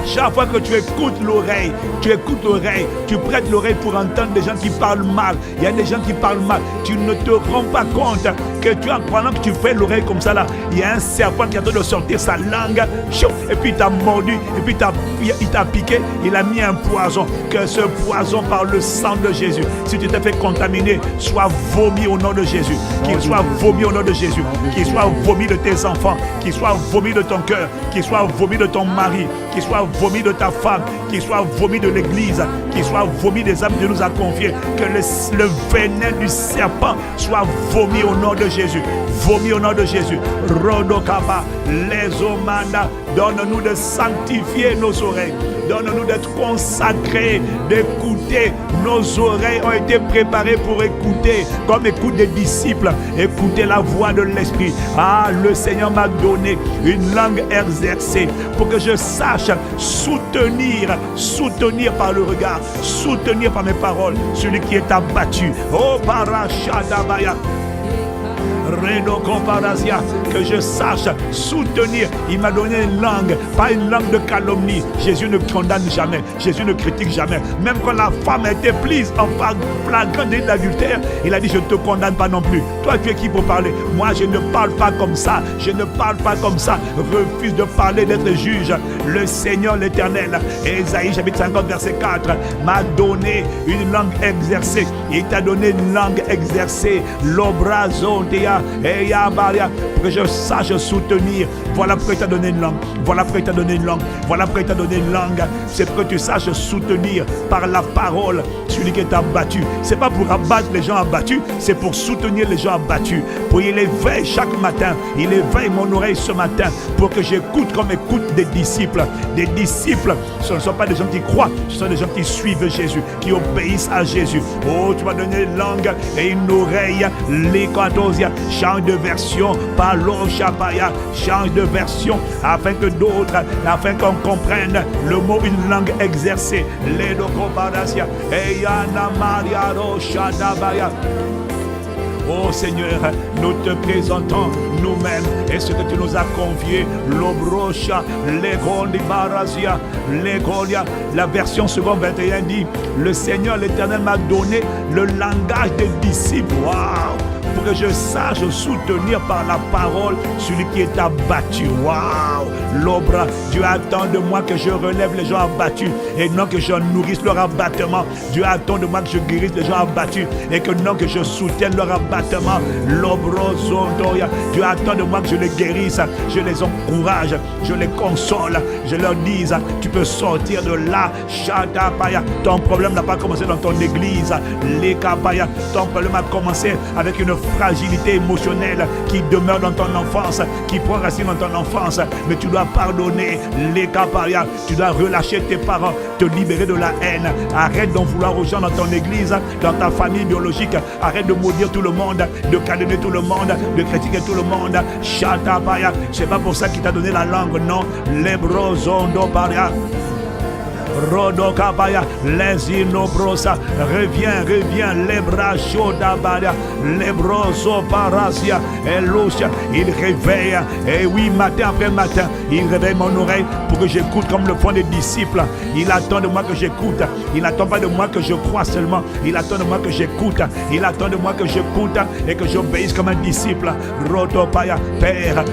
chaque fois que tu écoutes l'oreille, tu prêtes l'oreille pour entendre des gens qui parlent mal. Il y a des gens qui parlent mal. Tu ne te rends pas compte que pendant que tu fais l'oreille comme ça là, il y a un serpent qui est en train de sortir sa langue, et puis il t'a mordu, et puis il t'a piqué, il a mis un poison. Que ce poison par le sang de Jésus, si tu t'es fait contaminer, soit vomi au nom de Jésus. Qu'il soit vomi au nom de Jésus. Qu'il soit vomi de tes enfants, qu'il soit vomi de ton cœur, qu'il soit vomi de ton mari, qu'il soit vomi de ta femme, qu'il soit vomi de l'église, qu'il soit vomi des âmes que Dieu nous a confiées. Que le venin du serpent soit vomi au nom de Jésus. Vomi au nom de Jésus. Rodokaba, les omanda, donne-nous de sanctifier nos oreilles. Donne-nous d'être consacrés, d'écouter. Nos oreilles ont été préparées pour écouter, comme écoute des disciples, écouter la voix de l'Esprit. Ah, le Seigneur m'a donné une langue exercée pour que je sache soutenir par le regard, soutenir par mes paroles, celui qui est abattu. Oh, Parashadabaya. Que je sache soutenir. Il m'a donné une langue, pas une langue de calomnie. Jésus ne condamne jamais, Jésus ne critique jamais. Même quand la femme a été prise en flagrant délit d'adultère, il a dit: je ne te condamne pas non plus. Toi, tu es qui pour parler? Moi, je ne parle pas comme ça. Je ne parle pas comme ça. Refuse de parler, d'être juge. Le Seigneur l'Éternel, Ésaïe chapitre 50 verset 4, m'a donné une langue exercée. Il t'a donné une langue exercée. L'obrazontea. Pour que je sache soutenir. Voilà pourquoi il t'a donné une langue. Voilà pourquoi il t'a donné une langue. Voilà pourquoi il t'a donné une langue. C'est pour que tu saches soutenir par la parole celui qui est abattu. C'est pas pour abattre les gens abattus, c'est pour soutenir les gens abattus. Pour il éveille chaque matin. Il éveille mon oreille ce matin pour que j'écoute comme écoute des disciples. Des disciples, ce ne sont pas des gens qui croient, ce sont des gens qui suivent Jésus, qui obéissent à Jésus. Oh, tu m'as donné une langue et une oreille. L'équatosia. Change de version, parlons chapaya, change de version afin que d'autres, afin qu'on comprenne le mot une langue exercée. Ledokobarasia, Eyana Maria Roshadabaya. Oh Seigneur, nous te présentons nous-mêmes et ce que tu nous as confié. L'obrocha, l'égoli barazia, l'égolia. La version seconde 21 dit: le Seigneur l'Éternel m'a donné le langage des disciples. Waouh! Pour que je sache soutenir par la parole celui qui est abattu. Waouh! L'obra, Dieu attend de moi que je relève les gens abattus et non que je nourrisse leur abattement. Dieu attend de moi que je guérisse les gens abattus et que non que je soutienne leur abattement. L'obrozondoya, Dieu attend de moi que je les guérisse, je les encourage, je les console, je leur dise: tu peux sortir de là. Shatapaya, ton problème n'a pas commencé dans ton église. Lekapaya, ton problème a commencé avec une fragilité émotionnelle qui demeure dans ton enfance, qui prend racine dans ton enfance. Mais tu dois pardonner les caparia. Tu dois relâcher tes parents, te libérer de la haine. Arrête d'en vouloir aux gens dans ton église, dans ta famille biologique. Arrête de maudire tout le monde, de calomnier tout le monde, de critiquer tout le monde. Chatabaya. C'est pas pour ça qu'il t'a donné la langue, non. Lebrozondo paria. Rodokabaya, les inobrosa, reviens, les bras chauds d'Abaria, les broso parasia, et l'osia, il réveille, et oui, matin après matin, il réveille mon oreille pour que j'écoute comme le font les disciples. Il attend de moi que j'écoute, il n'attend pas de moi que je crois seulement, il attend de moi que j'écoute, il attend de moi que j'écoute et que j'obéisse comme un disciple. Rodopaya, Père,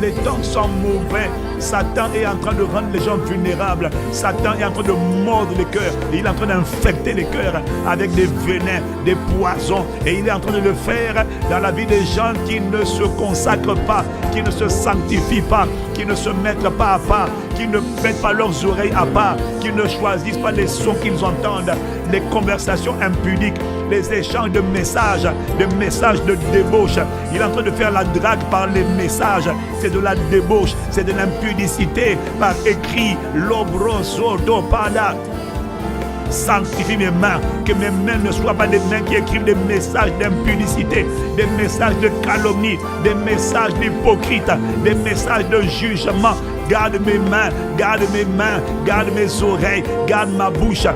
les temps sont mauvais. Satan est en train de rendre les gens vulnérables. Satan est en train de mordre les cœurs. Il est en train d'infecter les cœurs avec des venins, des poisons. Et il est en train de le faire dans la vie des gens qui ne se consacrent pas, qui ne se sanctifient pas, qui ne se mettent pas à part, qui ne mettent pas leurs oreilles à part, qui ne choisissent pas les sons qu'ils entendent, les conversations impudiques, les échanges de messages de débauche. Il est en train de faire la drague par les messages. C'est de la débauche, c'est de l'impudicité par écrit. L'obroso dopada. Sanctifie mes mains, que mes mains ne soient pas des mains qui écrivent des messages d'impudicité, des messages de calomnie, des messages d'hypocrite, des messages de jugement. Garde mes mains, garde mes oreilles, garde ma bouche,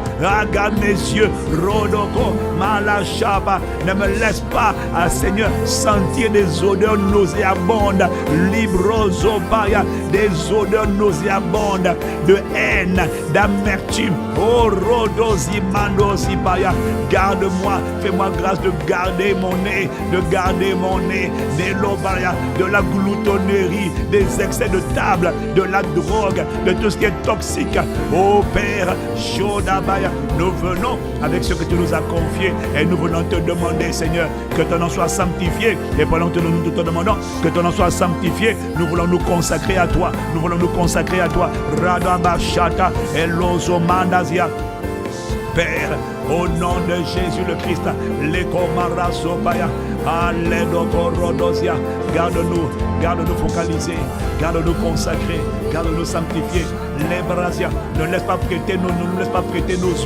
garde mes yeux. Rodoko, malachaba, ne me laisse pas, Seigneur, sentir des odeurs nauséabondes. Librozobaya, des odeurs nauséabondes de haine, d'amertume. Oh, rodozimandozibaya, garde-moi, fais-moi grâce de garder mon nez, des lobaya, de la gloutonnerie, des excès de table, de la drogue, de tout ce qui est toxique. Oh Père, Shodabaya, nous venons avec ce que tu nous as confié et nous venons te demander, Seigneur, que ton nom soit sanctifié. Et pendant que nous te demandons que ton nom soit sanctifié, nous voulons nous consacrer à toi. Nous voulons nous consacrer à toi. Radabashata Elozo Mandazia. Père, au nom de Jésus le Christ, l'Ekomarasobaya, Aledokorodosia, garde-nous focalisés, garde-nous consacrés, garde-nous sanctifiés. L'Ebrasia, ne laisse pas prêter nos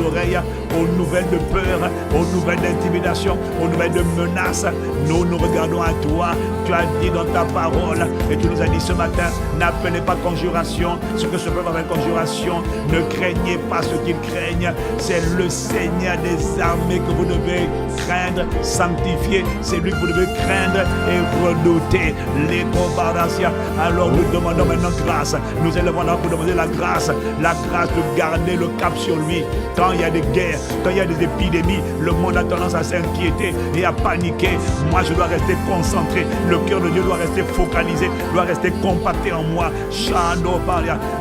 oreilles aux nouvelles de peur, aux nouvelles d'intimidation, aux nouvelles de menaces. Nous regardons à toi. Tu as dit dans ta parole et tu nous as dit ce matin, n'appelez pas conjuration ce que ce peuple appelle conjuration. Ne craignez pas ce qu'ils craignent. C'est le Seigneur des armées que vous devez craindre, sanctifier. C'est lui que vous devez craindre et redouter. L'Ekobarasia. Alors nous demandons maintenant grâce. Nous élevons là pour demander la grâce de garder le cap sur lui. Quand il y a des guerres, quand il y a des épidémies, le monde a tendance à s'inquiéter et à paniquer. Moi, je dois rester concentré. Le cœur de Dieu doit rester focalisé, doit rester compacté en moi.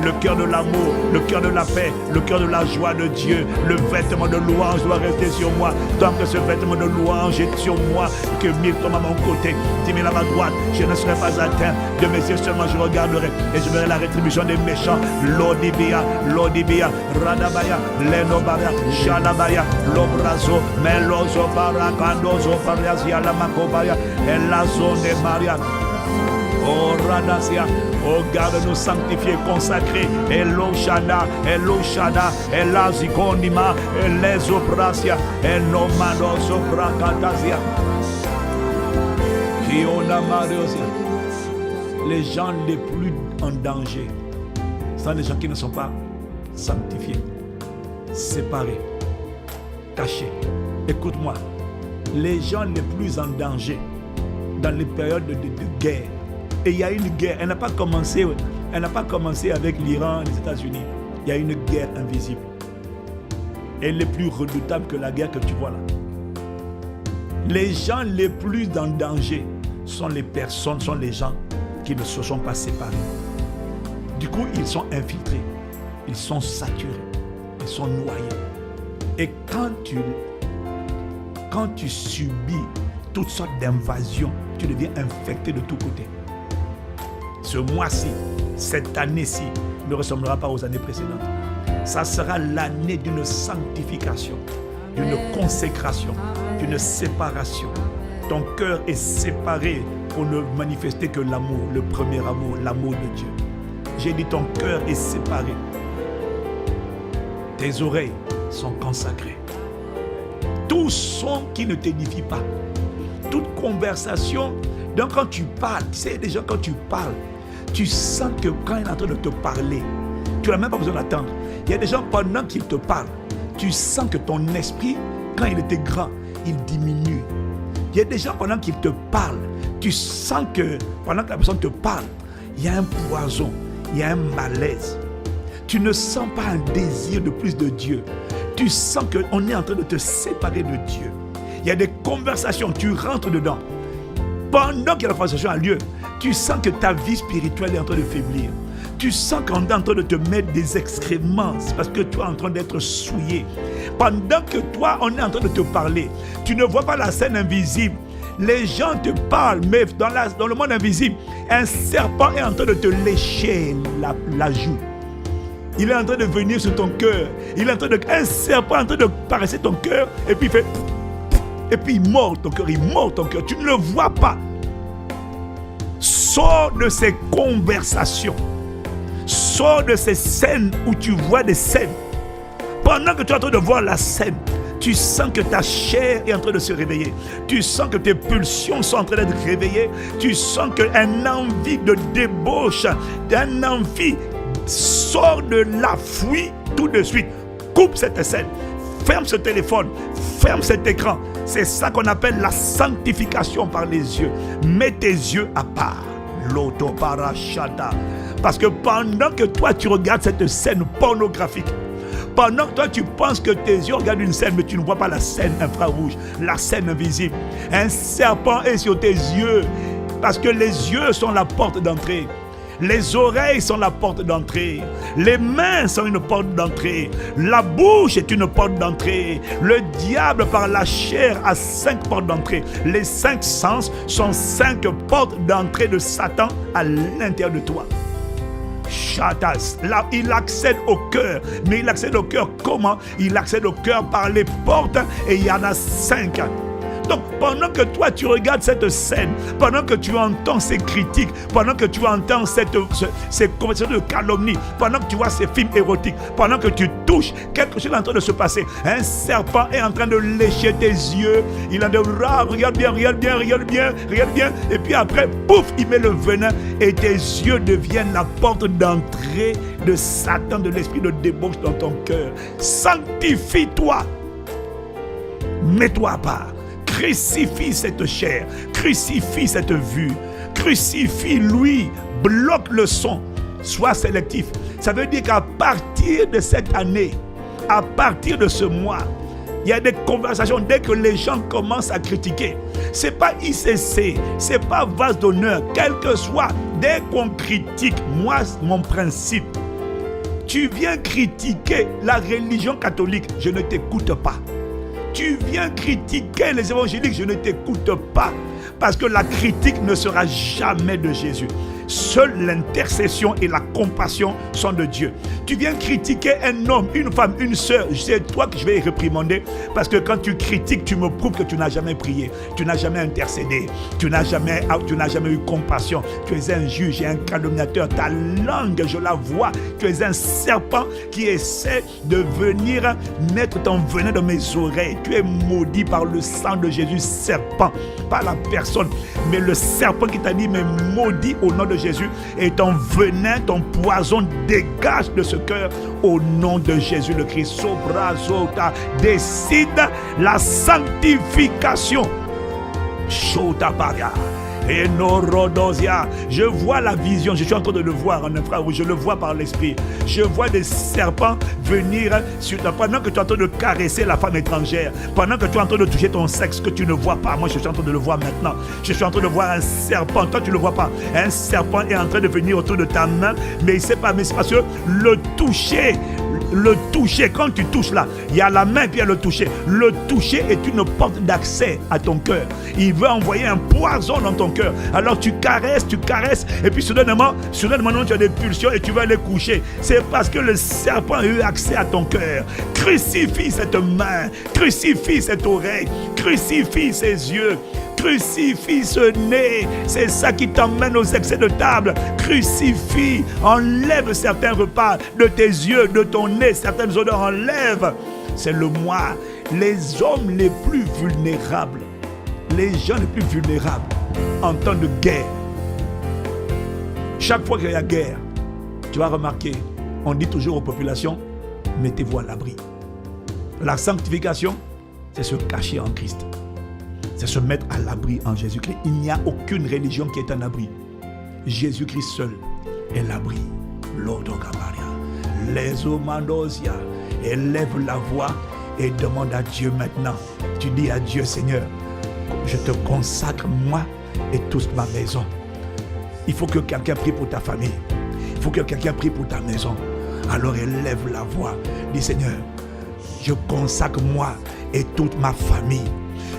Le cœur de l'amour, le cœur de la paix, le cœur de la joie de Dieu. Le vêtement de louange doit rester sur moi. Tant que ce vêtement de louange est sur moi, que 1000 tombent à mon côté, 10 000 à ma droite, je ne serai pas atteint. De mes yeux seulement je regarderai et je verrai la rétribution des méchants. Lodibia, Radabaya, Lenobaya, Shalabaya, Lobrazo, Melozo, Paracandozo, Pariasia, Lamakobaya, et la zone de Maria. Oh Radasia, oh garde-nous sanctifiés, consacrés, Elo Shada, et la Zikondima, et les Obrasia, et Nomado Sobracatasia. Kiona Mariosia. Les gens les plus en danger sont les gens qui ne sont pas sanctifiés, séparés, cachés. Écoute-moi, les gens les plus en danger dans les périodes de guerre, et il y a une guerre, elle n'a pas commencé avec l'Iran et les États-Unis. Il y a une guerre invisible. Elle est plus redoutable que la guerre que tu vois là. Les gens les plus en danger sont les gens qui ne se sont pas séparés. Du coup, ils sont infiltrés, ils sont saturés, ils sont noyés. Et quand tu subis toutes sortes d'invasions, tu deviens infecté de tous côtés. Ce mois-ci, cette année-ci, ne ressemblera pas aux années précédentes. Ça sera l'année d'une sanctification, d'une consécration, d'une séparation. Ton cœur est séparé pour ne manifester que l'amour, le premier amour, l'amour de Dieu. J'ai dit ton cœur est séparé. Tes oreilles sont consacrées. Tout son qui ne t'édifie pas, toute conversation, donc quand tu parles, tu sais déjà quand tu parles, tu sens que quand il est en train de te parler, tu n'as même pas besoin d'attendre. Il y a des gens pendant qu'ils te parlent, tu sens que ton esprit, quand il était grand, il diminue. Il y a des gens pendant qu'ils te parlent, tu sens que pendant que la personne te parle, il y a un poison, il y a un malaise. Tu ne sens pas un désir de plus de Dieu. Tu sens qu'on est en train de te séparer de Dieu. Il y a des conversations, tu rentres dedans. Pendant que la conversation a lieu, tu sens que ta vie spirituelle est en train de faiblir. Tu sens qu'on est en train de te mettre des excréments parce que tu es en train d'être souillé. Pendant que toi, on est en train de te parler, tu ne vois pas la scène invisible. Les gens te parlent, mais dans le monde invisible, un serpent est en train de te lécher la joue. Il est en train de venir sur ton cœur. Un serpent est en train de caresser ton cœur et puis il fait... Et puis il mord ton cœur, Tu ne le vois pas. Sors de ces conversations. Sors de ces scènes où tu vois des scènes. Pendant que tu es en train de voir la scène, tu sens que ta chair est en train de se réveiller. Tu sens que tes pulsions sont en train d'être réveillées. Tu sens qu'un envie de débauche, un envie sort de la fuite tout de suite. Coupe cette scène. Ferme ce téléphone. Ferme cet écran. C'est ça qu'on appelle la sanctification par les yeux. Mets tes yeux à part. L'autoparachata. Parce que pendant que toi tu regardes cette scène pornographique, pendant que toi tu penses que tes yeux regardent une scène, mais tu ne vois pas la scène infrarouge, la scène invisible. Un serpent est sur tes yeux. Parce que les yeux sont la porte d'entrée. Les oreilles sont la porte d'entrée. Les mains sont une porte d'entrée. La bouche est une porte d'entrée. Le diable par la chair a 5 portes d'entrée. Les 5 sens sont 5 portes d'entrée de Satan à l'intérieur de toi. Chatas. Là, il accède au cœur. Mais il accède au cœur comment? Il accède au cœur par les portes et il y en a 5. Donc pendant que toi tu regardes cette scène, pendant que tu entends ces critiques, pendant que tu entends ces conversations de calomnie, pendant que tu vois ces films érotiques, pendant que tu touches, quelque chose est en train de se passer. Un serpent est en train de lécher tes yeux. Il en dit, regarde bien. Et puis après, pouf, il met le venin et tes yeux deviennent la porte d'entrée de Satan, de l'esprit de débauche dans ton cœur. Sanctifie-toi. Mets-toi à part. Crucifie cette chair, crucifie cette vue, crucifie-lui, bloque le son, sois sélectif. Ça veut dire qu'à partir de cette année, à partir de ce mois, il y a des conversations, dès que les gens commencent à critiquer, c'est pas ICC, c'est pas vase d'honneur, quel que soit, dès qu'on critique, moi, mon principe, tu viens critiquer la religion catholique, je ne t'écoute pas. Tu viens critiquer les évangéliques, je ne t'écoute pas. Parce que la critique ne sera jamais de Jésus. Seule l'intercession et la compassion sont de Dieu. Tu viens critiquer un homme, une femme, une sœur, c'est toi que je vais réprimander. Parce que quand tu critiques, tu me prouves que tu n'as jamais prié, tu n'as jamais intercédé, tu n'as jamais eu compassion. Tu es un juge et un calomniateur. Ta langue, je la vois. Tu es un serpent qui essaie de venir mettre ton venin dans mes oreilles. Tu es maudit par le sang de Jésus, serpent, pas la personne, mais le serpent qui t'a dit, mais maudit au nom de Jésus, et ton venin, ton poison dégage de ce cœur au nom de Jésus le Christ. Sobrazota, décide la sanctification. Shotabaria. Et Norodosia, je vois la vision, je suis en train de le voir en infrarouge, je le vois par l'esprit. Je vois des serpents venir sur toi pendant que tu es en train de caresser la femme étrangère, pendant que tu es en train de toucher ton sexe que tu ne vois pas. Moi, je suis en train de le voir maintenant. Je suis en train de voir un serpent, toi tu ne le vois pas. Un serpent est en train de venir autour de ta main, mais il ne sait pas, mais c'est parce que le toucher, quand tu touches là, il y a la main puis il y a le toucher. Le toucher est une porte d'accès à ton cœur. Il veut envoyer un poison dans ton cœur. Alors tu caresses, et puis soudainement, tu as des pulsions et tu vas les coucher. C'est parce que le serpent a eu accès à ton cœur. Crucifie cette main, crucifie cette oreille, crucifie ses yeux, Crucifie ce nez. C'est ça qui t'emmène aux excès de table. Crucifie. Enlève certains repas de tes yeux, de ton nez. Certaines odeurs, enlève. C'est le moi. Les hommes les plus vulnérables, les gens les plus vulnérables en temps de guerre. Chaque fois qu'il y a guerre, tu vas remarquer, on dit toujours aux populations, mettez-vous à l'abri. La sanctification, c'est se cacher en Christ. C'est se mettre à l'abri en Jésus-Christ. Il n'y a aucune religion qui est un abri. Jésus-Christ seul est l'abri. L'Odogabaria, les Omandosia, élève la voix et demande à Dieu maintenant. Tu dis à Dieu, Seigneur, je te consacre moi et toute ma maison. Il faut que quelqu'un prie pour ta famille. Il faut que quelqu'un prie pour ta maison. Alors élève la voix. Dis, Seigneur, je consacre moi et toute ma famille.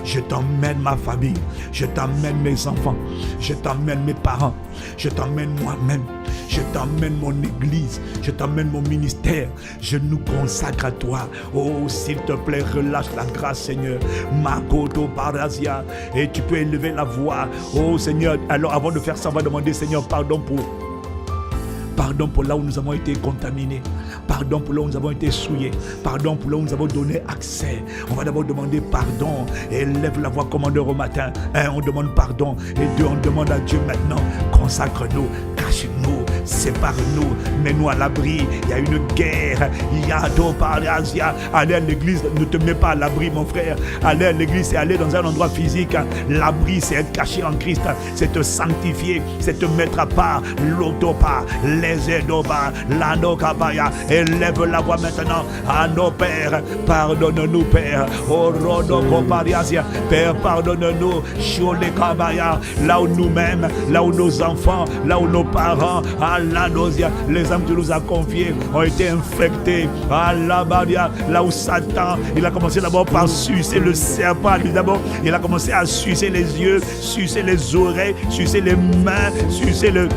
Je t'emmène ma famille, je t'emmène mes enfants, je t'emmène mes parents, je t'emmène moi-même, je t'emmène mon église, je t'emmène mon ministère, je nous consacre à toi. Oh, s'il te plaît, relâche la grâce, Seigneur. Makoto Parazia. Et tu peux élever la voix. Oh Seigneur, alors avant de faire ça, on va demander, Seigneur, pardon pour là où nous avons été contaminés. Pardon pour là où nous avons été souillés. Pardon pour là où nous avons donné accès. On va d'abord demander pardon. Et lève la voix, commandeur, au matin. 1, on demande pardon. Et 2, on demande à Dieu maintenant. Consacre-nous, cache-nous, sépare-nous, mets-nous à l'abri. Il y a une guerre. Il y a aller à l'église, ne te mets pas à l'abri, mon frère. Aller à l'église, c'est aller dans un endroit physique. L'abri, c'est être caché en Christ. C'est te sanctifier, c'est te mettre à part. L'autopa, les edoba, l'anokabaya. Élève la voix maintenant à nos pères. Pardonne-nous, Père. Oh, Père, pardonne-nous. Là où nous-mêmes, là où nos enfants, là où nos parents, les âmes que tu nous as confiées ont été infectés. Là où Satan, il a commencé d'abord par sucer le serpent. D'abord, il a commencé à sucer les yeux, sucer les oreilles, sucer les mains, sucer le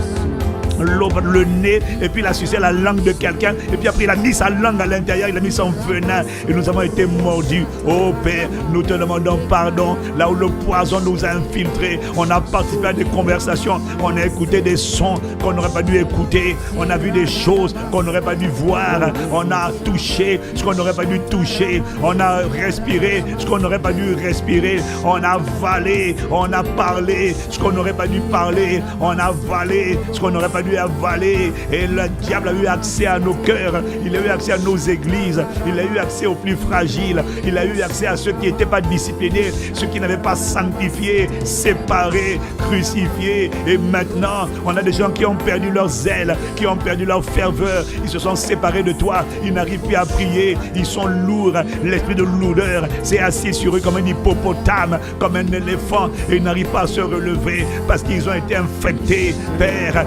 nez, et puis il a sucé la langue de quelqu'un, et puis après il a mis sa langue à l'intérieur, il a mis son venin, et nous avons été mordus. Oh Père, nous te demandons pardon. Là où le poison nous a infiltrés, on a participé à des conversations, on a écouté des sons qu'on n'aurait pas dû écouter, on a vu des choses qu'on n'aurait pas dû voir, on a touché ce qu'on n'aurait pas dû toucher, on a respiré ce qu'on n'aurait pas dû respirer, on a avalé, on a parlé ce qu'on n'aurait pas dû parler, on a avalé ce qu'on n'aurait pas dû avaler. Et le diable a eu accès à nos cœurs, il a eu accès à nos églises, il a eu accès aux plus fragiles, il a eu accès à ceux qui n'étaient pas disciplinés, ceux qui n'avaient pas sanctifié, séparés, crucifiés. Et maintenant on a des gens qui ont perdu leur zèle, qui ont perdu leur ferveur, ils se sont séparés de toi, ils n'arrivent plus à prier, ils sont lourds, l'esprit de lourdeur s'est assis sur eux comme un hippopotame, comme un éléphant, et ils n'arrivent pas à se relever parce qu'ils ont été infectés. Père,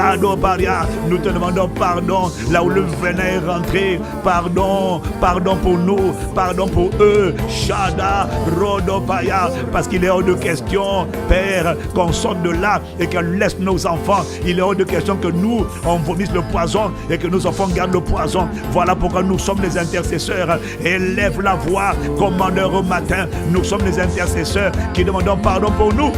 nous te demandons pardon là où le venin est rentré. Pardon pour nous, pardon pour eux. Shada Rodopaya, parce qu'il est hors de question, Père, qu'on sorte de là et qu'on laisse nos enfants. Il est hors de question que nous on vomisse le poison et que nos enfants gardent le poison. Voilà pourquoi nous sommes les intercesseurs. Élève la voix, commandeur, au matin. Nous sommes les intercesseurs qui demandons pardon pour nous,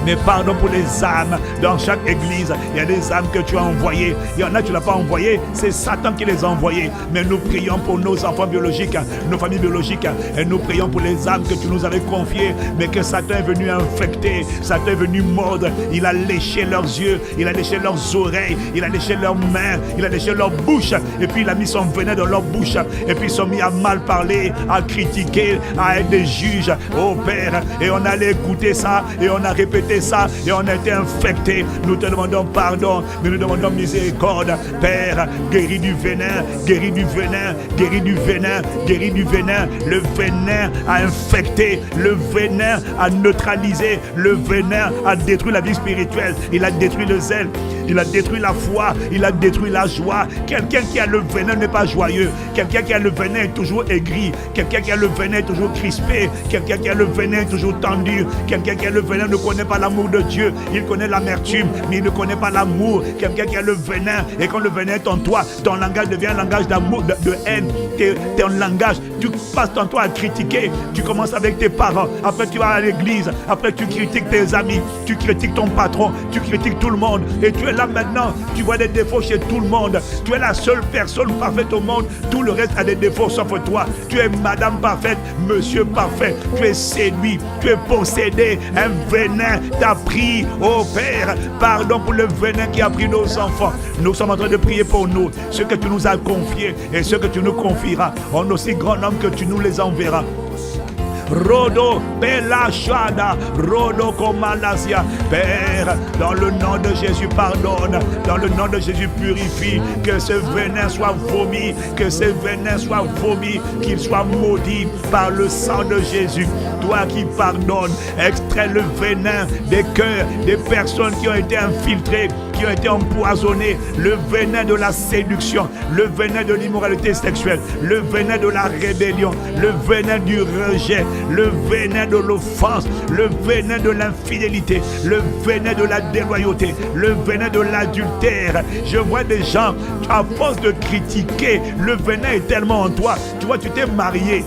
mais pardon pour les âmes. Dans chaque église, il y a des âmes que tu as envoyées. Il y en a que tu n'as pas envoyées, c'est Satan qui les a envoyées. Mais nous prions pour nos enfants biologiques, nos familles biologiques, et nous prions pour les âmes que tu nous avais confiées, mais que Satan est venu infecter, Satan est venu mordre. Il a léché leurs yeux, il a léché leurs oreilles, il a léché leurs mains, il a léché leur bouche, et puis il a mis son venin dans leur bouche, et puis ils sont mis à mal parler, à critiquer, à être des juges. Oh Père, et on allait écouter ça, et on a répété ça, et on a été infecté. Nous te demandons pardon, mais nous demandons miséricorde. Père, guéris du venin, guéris du venin, guéris du venin, guéris du venin. Le venin a infecté, le venin a neutralisé, le venin a détruit la vie spirituelle, il a détruit le zèle, il a détruit la foi, il a détruit la joie. Quelqu'un qui a le venin n'est pas joyeux. Quelqu'un qui a le venin est toujours aigri. Quelqu'un qui a le venin est toujours crispé. Quelqu'un qui a le venin est toujours tendu. Quelqu'un qui a le venin ne connaît pas l'amour de Dieu. Il connaît l'amertume, mais il ne connaît pas l'amour. Quelqu'un qui a le venin, et quand le venin est en toi, ton langage devient un langage d'amour, de haine. Ton langage tu passes ton temps à critiquer. Tu commences avec tes parents, après tu vas à l'église, après tu critiques tes amis, tu critiques ton patron, tu critiques tout le monde. Et tu es là maintenant, tu vois des défauts chez tout le monde. Tu es la seule personne parfaite au monde. Tout le reste a des défauts sauf toi. Tu es madame parfaite, monsieur parfait. Tu es séduit, tu es possédé. Un venin t'a pris, oh Père. Pardon pour le venin qui a pris nos enfants. Nous sommes en train de prier pour nous. Ce que tu nous as confié et ce que tu nous confieras. En aussi grand nombre que tu nous les enverras. Rodo Bella Shada, Rodo Komalasia. Père, dans le nom de Jésus, pardonne. Dans le nom de Jésus, purifie. Que ce venin soit vomi. Que ce venin soit vomi. Qu'il soit maudit par le sang de Jésus. Toi qui pardonnes, extrais le venin des cœurs des personnes qui ont été infiltrées, qui ont été empoisonnées. Le venin de la séduction, le venin de l'immoralité sexuelle, le venin de la rébellion, le venin du rejet, le venin de l'offense, le venin de l'infidélité, le venin de la déloyauté, le venin de l'adultère. Je vois des gens, à force de critiquer, le venin est tellement en toi. Tu vois, tu t'es marié.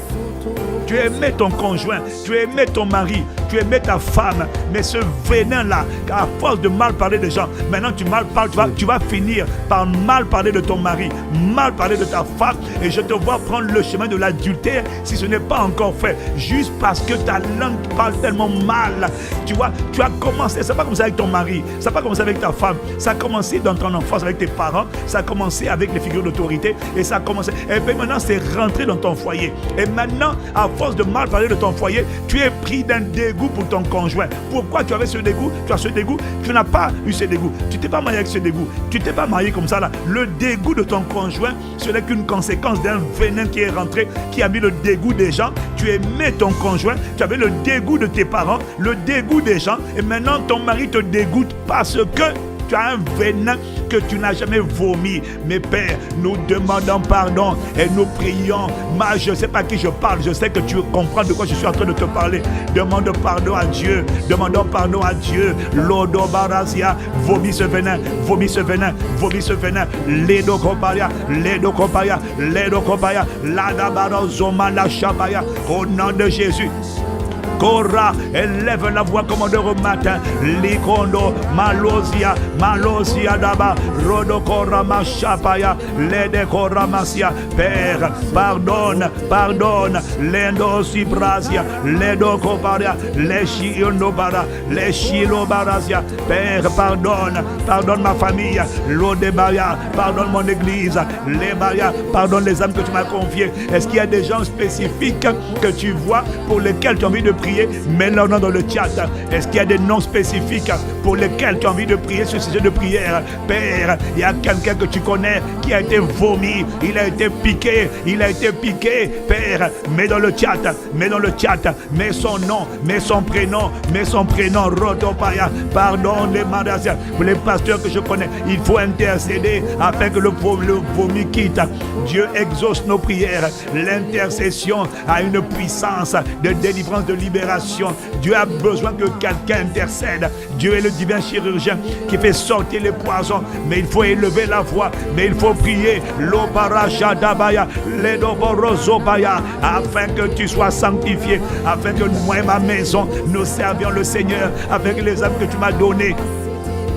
Tu aimais ton conjoint, tu aimais ton mari, tu aimais ta femme, mais ce venin-là, à force de mal parler des gens, maintenant tu mal parles, tu vas finir par mal parler de ton mari, mal parler de ta femme, et je te vois prendre le chemin de l'adultère si ce n'est pas encore fait, juste parce que ta langue parle tellement mal. Tu vois, tu as commencé, ça n'a pas commencé avec ton mari, ça n'a pas commencé avec ta femme, ça a commencé dans ton enfance avec tes parents, ça a commencé avec les figures d'autorité, et ça a commencé, et puis maintenant c'est rentré dans ton foyer, et maintenant, à force de mal parler de ton foyer, tu es pris d'un dégoût pour ton conjoint. Pourquoi tu avais ce dégoût? Tu as ce dégoût? Tu n'as pas eu ce dégoût. Tu t'es pas marié avec ce dégoût. Tu t'es pas marié comme ça là. Le dégoût de ton conjoint, ce n'est qu'une conséquence d'un venin qui est rentré, qui a mis le dégoût des gens. Tu aimais ton conjoint, tu avais le dégoût de tes parents, le dégoût des gens, et maintenant ton mari te dégoûte parce que tu as un venin que tu n'as jamais vomi. Mais Père, nous demandons pardon et nous prions. Je ne sais pas à qui je parle, je sais que tu comprends de quoi je suis en train de te parler. Demande pardon à Dieu, demandons pardon à Dieu. Lodo Barazia, vomis ce venin, vomis ce venin, vomis ce venin. Ledo Kopaya, Ledo Kopaya, Ledo Kopaya, Lada Barazoma, la Shabaya, au nom de Jésus. Kora, élève la voix commandeur au matin. Likondo, Malosia, Malosia daba, Rodo Kora Machapaya, Lede Kora Masia. Père, pardonne, pardonne, Lendo Sibrasia, Ledo Koparia, Leshionobara, Leshilobarasia. Père, pardonne, pardonne ma famille, Lodebaya, pardonne mon église, Lebaya, pardonne les âmes que tu m'as confiées. Est-ce qu'il y a des gens spécifiques que tu vois pour lesquels tu as envie de prier? Mets leur nom dans le chat. Est-ce qu'il y a des noms spécifiques pour lesquels tu as envie de prier sur ce sujet de prière? Père, il y a quelqu'un que tu connais qui a été vomi, il a été piqué, il a été piqué. Père, mets dans le chat, mets dans le chat, mets son nom, mets son prénom, Rodopaya. Pardon les mandats, pour les pasteurs que je connais, il faut intercéder afin que le vomi quitte. Dieu exauce nos prières. L'intercession a une puissance de délivrance, de libération. Dieu a besoin que quelqu'un intercède. Dieu est le divin chirurgien qui fait sortir les poisons, mais il faut élever la voix, mais il faut prier afin que tu sois sanctifié, afin que moi et ma maison nous servions le Seigneur avec les âmes que tu m'as données.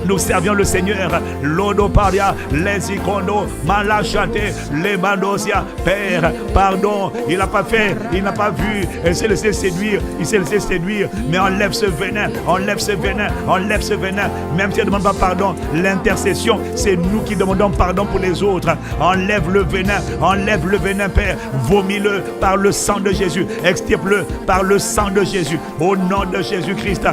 Nous servions le Seigneur. Lodoparia, les iconos, malachate, les mandosia. Père, pardon, il n'a pas fait, il n'a pas vu, il s'est laissé séduire, mais enlève ce venin, enlève ce venin, enlève ce venin. Même si elle ne demande pas pardon, l'intercession, c'est nous qui demandons pardon pour les autres. Enlève le venin, Père, vomis-le par le sang de Jésus, extirpe-le par le sang de Jésus, au nom de Jésus-Christ.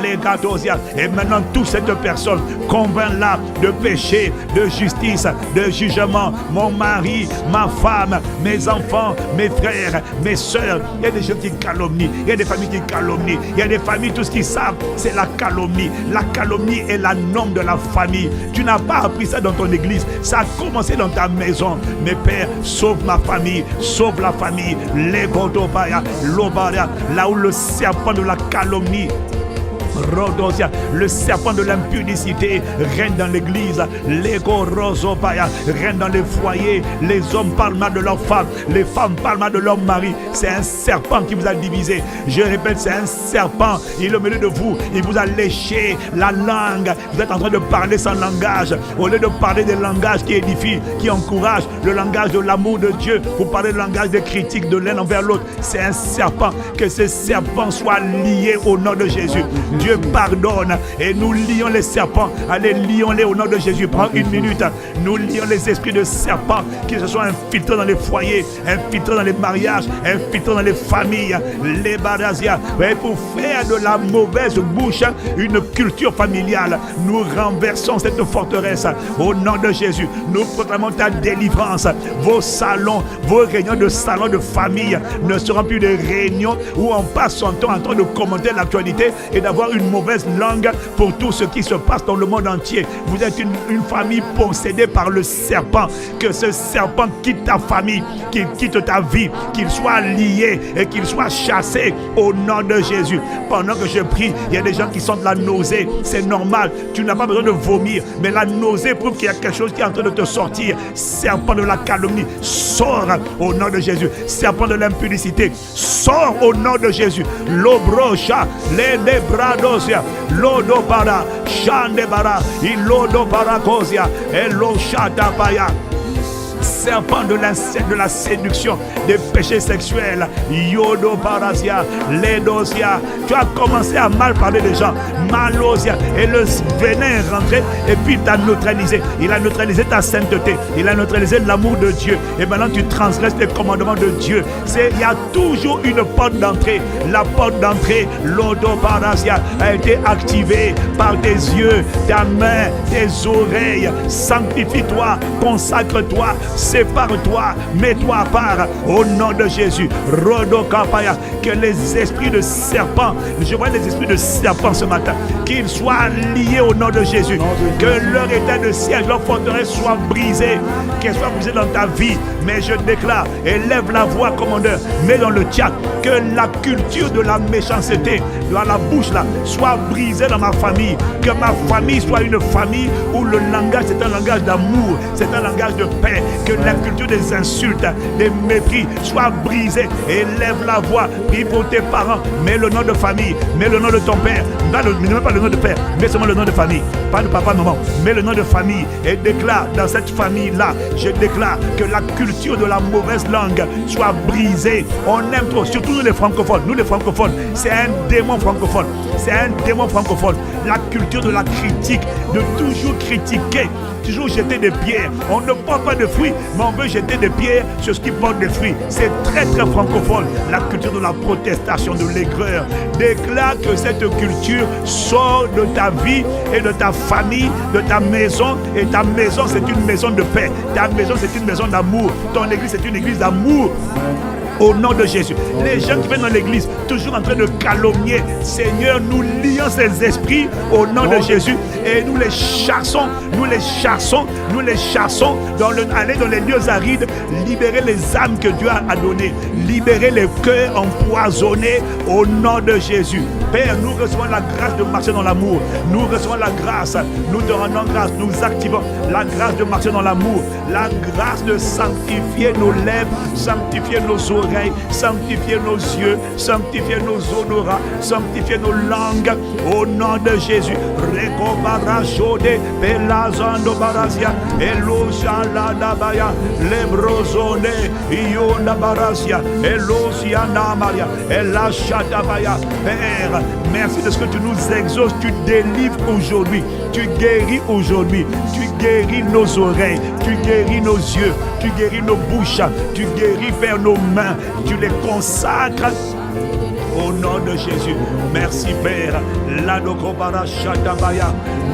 Les gatosia, et maintenant toute cette personne, convainc-la de péché, de justice, de jugement. Mon mari, ma femme, mes enfants, mes frères, mes soeurs. Il y a des gens qui calomnient, il y a des familles qui calomnient, il y a des familles, tout ce qu'ils savent, c'est la calomnie. La calomnie est la norme de la famille. Tu n'as pas appris ça dans ton église, ça a commencé dans ta maison. Mais Père, sauve ma famille, sauve la famille. Les Godobaya, Lobaria, là où le serpent de la calomnie Rodosia, le serpent de l'impudicité règne dans l'église. L'ego rosopaya règne dans les foyers. Les hommes parlent mal de leurs femmes, les femmes parlent mal de leur mari. C'est un serpent qui vous a divisé. Je répète, c'est un serpent. Il est au milieu de vous, il vous a léché la langue. Vous êtes en train de parler sans langage. Au lieu de parler des langages qui édifient, qui encouragent, le langage de l'amour de Dieu, vous parlez le langage des critiques de l'un envers l'autre. C'est un serpent. Que ce serpent soit lié au nom de Jésus. Dieu pardonne et nous lions les serpents. Allez, lions-les au nom de Jésus. Prends une minute. Nous lions les esprits de serpents qui se sont infiltrés dans les foyers, infiltrés dans les mariages, infiltrés dans les familles. Les barazias. Pour faire de la mauvaise bouche une culture familiale, nous renversons cette forteresse au nom de Jésus. Nous proclamons ta délivrance. Vos salons, vos réunions de salons de famille ne seront plus des réunions où on passe son temps en train de commenter l'actualité et d'avoir une mauvaise langue pour tout ce qui se passe dans le monde entier. Vous êtes une famille possédée par le serpent. Que ce serpent quitte ta famille, qu'il quitte ta vie, qu'il soit lié et qu'il soit chassé au nom de Jésus. Pendant que je prie, il y a des gens qui sentent la nausée. C'est normal, tu n'as pas besoin de vomir, mais la nausée prouve qu'il y a quelque chose qui est en train de te sortir. Serpent de la calomnie, sors au nom de Jésus. Serpent de l'impudicité, sors au nom de Jésus. L'obrocha, les bradosia, l'odopara, chandebara, ilodoparacosia, et l'oshatapaya. Serpent de la séduction, des péchés sexuels, yodo parasia, ledosia. Tu as commencé à mal parler des gens, malosia, et le venin est rentré et puis il t'a neutralisé. Il a neutralisé ta sainteté, il a neutralisé l'amour de Dieu. Et maintenant tu transgresses les commandements de Dieu. Il y a toujours une porte d'entrée. La porte d'entrée, l'odo parasia, a été activée par tes yeux, ta main, tes oreilles. Sanctifie-toi, consacre-toi. Sépare-toi, mets-toi à part au nom de Jésus. Rodokapaya, que les esprits de serpent, je vois les esprits de serpent ce matin, qu'ils soient liés au nom de Jésus. Que leur état de siège, leur forteresse soit brisée, qu'elle soit brisée dans ta vie. Mais je déclare, élève la voix, commandeur, mets dans le chat, que la culture de la méchanceté, dans la bouche là, soit brisée dans ma famille. Que ma famille soit une famille où le langage, c'est un langage d'amour, c'est un langage de paix. Que la culture des insultes, des mépris soit brisée. Élève la voix, prie pour tes parents, mets le nom de famille, mets le nom de ton père, ne mets pas le nom de père, mets seulement le nom de famille, pas de papa, maman, mets le nom de famille et déclare dans cette famille-là, je déclare que la culture de la mauvaise langue soit brisée. On aime trop, surtout nous les francophones, c'est un démon francophone, c'est un démon francophone. La culture de la critique, de toujours critiquer, toujours jeter des pierres. On ne porte pas de fruits, mais on veut jeter des pierres sur ce qui porte des fruits. C'est très très francophone. La culture de la protestation, de l'aigreur. Déclare que cette culture sort de ta vie et de ta famille, de ta maison. Et ta maison, c'est une maison de paix. Ta maison, c'est une maison d'amour. Ton église, c'est une église d'amour. Au nom de Jésus. Les gens qui viennent dans l'église, toujours en train de calomnier, Seigneur, nous lions ces esprits au nom de Jésus et nous les chassons, aller dans les lieux arides, libérer les âmes que Dieu a données, libérer les cœurs empoisonnés au nom de Jésus. Père, nous recevons la grâce de marcher dans l'amour. Nous recevons la grâce, nous te rendons grâce, nous activons la grâce de marcher dans l'amour, la grâce de sanctifier nos lèvres, sanctifier nos oreilles, sanctifier nos yeux, sanctifier nos odoras, sanctifier nos langues au nom de Jésus. Rekobara Jode, Pelazando Barazia, Eloshala Dabaya, Lebrozone, Iona Barazia, Elosiana Maria, Elashatabaya. Père, merci de ce que tu nous exauces, tu délivres aujourd'hui, tu guéris aujourd'hui, tu guéris nos oreilles, tu guéris nos yeux, tu guéris nos bouches, tu guéris vers nos mains, tu les consacres au nom de Jésus. Merci Père.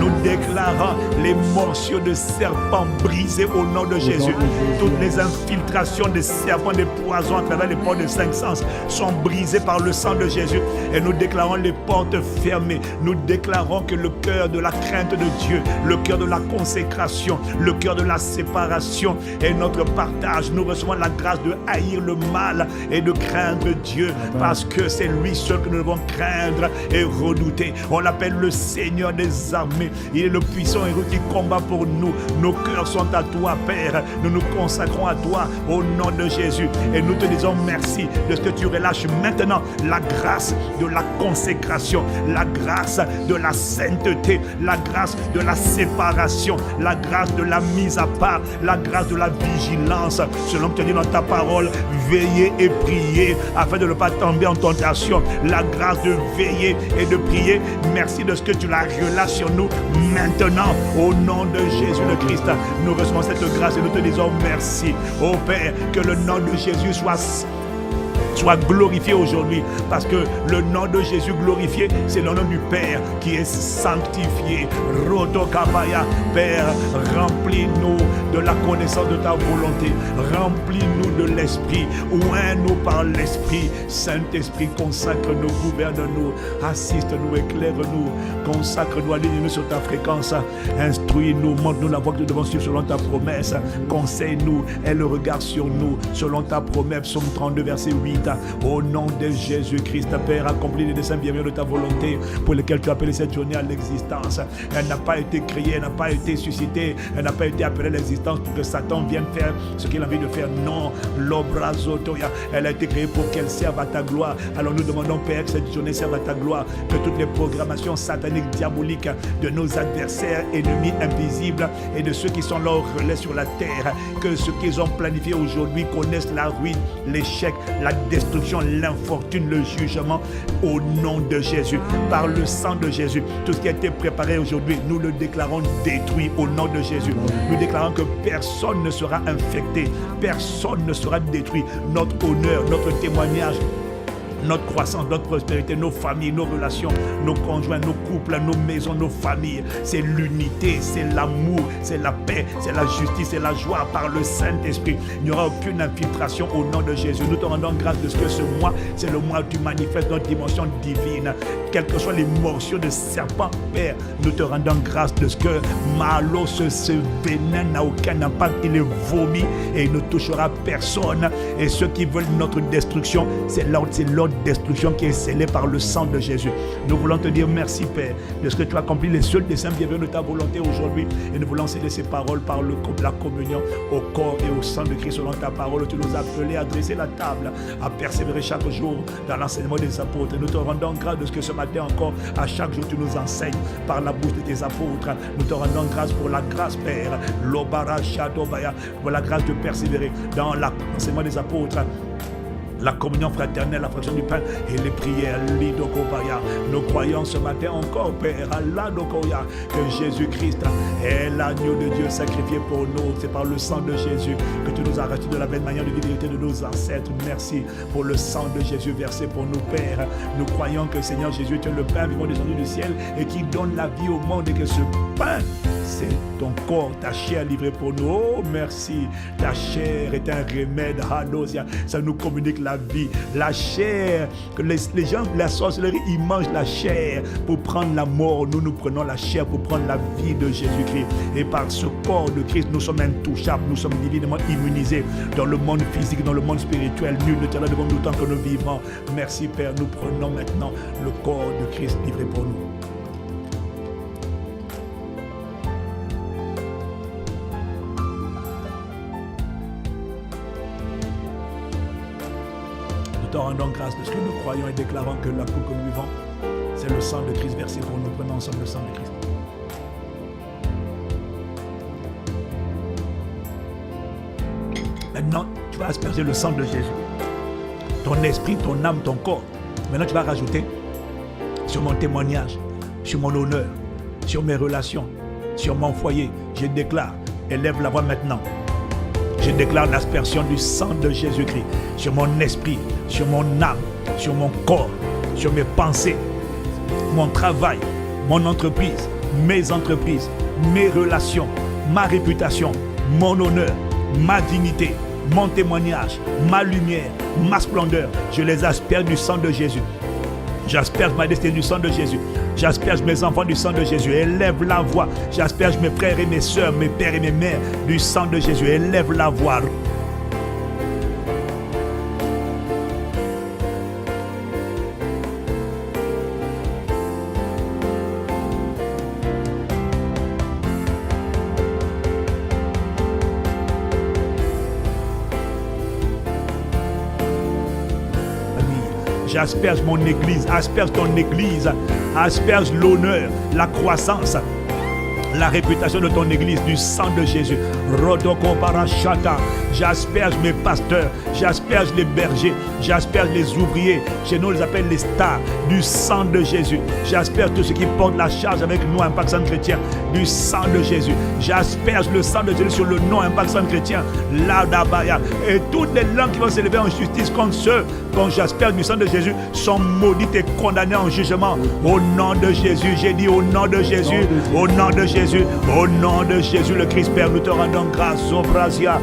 Nous déclarons les morceaux de serpents brisés au nom de Jésus. Toutes les infiltrations des serpents, des poisons à travers les portes des cinq sens sont brisées par le sang de Jésus. Et nous déclarons les portes fermées. Nous déclarons que le cœur de la crainte de Dieu, le cœur de la consécration, le cœur de la séparation est notre partage. Nous recevons la grâce de haïr le mal et de craindre Dieu, parce que c'est lui seul que nous devons craindre et redouter. On l'appelle le Seigneur des armées. Il est le puissant héros qui combat pour nous. Nos cœurs sont à toi, Père. Nous nous consacrons à toi au nom de Jésus. Et nous te disons merci de ce que tu relâches maintenant la grâce de la consécration, la grâce de la sainteté, la grâce de la séparation, la grâce de la mise à part, la grâce de la vigilance. Selon que tu dis dans ta parole, veillez et priez afin de ne pas tomber en tentation. La grâce de veiller et de prier. Merci de ce que tu la relâches sur nous maintenant. Au nom de Jésus le Christ, nous recevons cette grâce et nous te disons merci. Ô Père, que le nom de Jésus soit glorifié aujourd'hui, parce que le nom de Jésus glorifié, c'est le nom du Père qui est sanctifié. Rodokabaya, Père, remplis-nous de la connaissance de ta volonté, remplis-nous de l'Esprit, oins-nous par l'Esprit. Saint-Esprit, consacre-nous, gouverne-nous, assiste-nous, éclaire-nous, consacre-nous, aligne-nous sur ta fréquence, instruis-nous, montre-nous la voie que nous devons suivre selon ta promesse, conseille-nous, aie le regard sur nous, selon ta promesse. Psaume 32, verset 8. Au nom de Jésus-Christ, Père, accomplis les desseins bienveillants de ta volonté pour lesquels tu as appelé cette journée à l'existence. Elle n'a pas été créée, elle n'a pas été suscitée, elle n'a pas été appelée à l'existence pour que Satan vienne faire ce qu'il a envie de faire. Non, l'obrazotoya, elle a été créée pour qu'elle serve à ta gloire. Alors nous demandons, Père, que cette journée serve à ta gloire, que toutes les programmations sataniques, diaboliques de nos adversaires, ennemis invisibles et de ceux qui sont là au relais sur la terre, que ce qu'ils ont planifié aujourd'hui connaissent la ruine, l'échec, la destruction, l'infortune, le jugement au nom de Jésus, par le sang de Jésus. Tout ce qui a été préparé aujourd'hui, nous le déclarons détruit au nom de Jésus. Nous déclarons que personne ne sera infecté, personne ne sera détruit. Notre honneur, notre témoignage, notre croissance, notre prospérité, nos familles, nos relations, nos conjoints, nos couples, nos maisons, nos familles, c'est l'unité, c'est l'amour, c'est la paix, c'est la justice, c'est la joie par le Saint-Esprit. Il n'y aura aucune infiltration au nom de Jésus. Nous te rendons grâce de ce que ce mois, c'est le mois où tu manifestes notre dimension divine. Quelles que soient les morsures de serpent, Père, nous te rendons grâce de ce que Malo, ce venin n'a aucun impact, il est vomi et il ne touchera personne. Et ceux qui veulent notre destruction, c'est l'ordre destruction qui est scellée par le sang de Jésus. Nous voulons te dire merci, Père, de ce que tu as accompli les seuls desseins bienvenus de ta volonté aujourd'hui. Et nous voulons céder ces paroles par la communion au corps et au sang de Christ selon ta parole. Tu nous as appelés à dresser la table, à persévérer chaque jour dans l'enseignement des apôtres. Nous te rendons grâce de ce que ce matin encore, à chaque jour, tu nous enseignes par la bouche de tes apôtres. Nous te rendons grâce pour la grâce, Père, l'obara shadobaya, pour la grâce de persévérer dans l'enseignement des apôtres, la communion fraternelle, la fraction du pain et les prières. Nous croyons ce matin encore, Père, que Jésus-Christ est l'agneau de Dieu sacrifié pour nous. C'est par le sang de Jésus que tu nous as rachetés de la belle manière de vérité de nos ancêtres. Merci pour le sang de Jésus versé pour nous, Père. Nous croyons que Seigneur Jésus, tu es le pain vivant descendu du ciel et qui donne la vie au monde, et que ce pain, c'est ton corps, ta chair livrée pour nous. Oh, merci. Ta chair est un remède. Ça nous communique la vie. La chair, que les gens, la sorcellerie, ils mangent la chair pour prendre la mort. Nous prenons la chair pour prendre la vie de Jésus-Christ. Et par ce corps de Christ, nous sommes intouchables. Nous sommes divinement immunisés dans le monde physique, dans le monde spirituel. Nul ne tiendra devant nous tant que nous vivons. Merci, Père. Nous prenons maintenant le corps de Christ livré pour nous. Nous te rendons grâce de ce que nous croyons et déclarons que la coupe que nous vivons, c'est le sang de Christ versé pour nous. Prenons ensemble le sang de Christ. Maintenant, tu vas asperger le sang de Jésus. Ton esprit, ton âme, ton corps. Maintenant, tu vas rajouter sur mon témoignage, sur mon honneur, sur mes relations, sur mon foyer. Je déclare, élève la voix maintenant. Je déclare l'aspersion du sang de Jésus-Christ sur mon esprit, sur mon âme, sur mon corps, sur mes pensées, mon travail, mon entreprise, mes entreprises, mes relations, ma réputation, mon honneur, ma dignité, mon témoignage, ma lumière, ma splendeur. Je les asperge du sang de Jésus. J'asperge ma destinée du sang de Jésus. J'asperge mes enfants du sang de Jésus. Élève la voix. J'asperge mes frères et mes soeurs, mes pères et mes mères du sang de Jésus. Élève la voix. J'asperge mon église, asperge ton église, asperge l'honneur, la croissance, la réputation de ton église du sang de Jésus. Rodoko Barashata. J'asperge mes pasteurs, j'asperge les bergers, j'asperge les ouvriers. Chez nous, on les appelle les stars du sang de Jésus. J'asperge tous ceux qui portent la charge avec nous, Impact Centre Chrétien, du sang de Jésus. J'asperge le sang de Jésus sur le nom Impact Centre Chrétien, Ladabaya. Et toutes les langues qui vont s'élever en justice contre ceux dont j'asperge du sang de Jésus sont maudites et condamnées en jugement. Au nom de Jésus, j'ai dit au nom de Jésus, au nom de Jésus, au nom de Jésus, le Christ Père, nous te rendons grâce, au Brasia.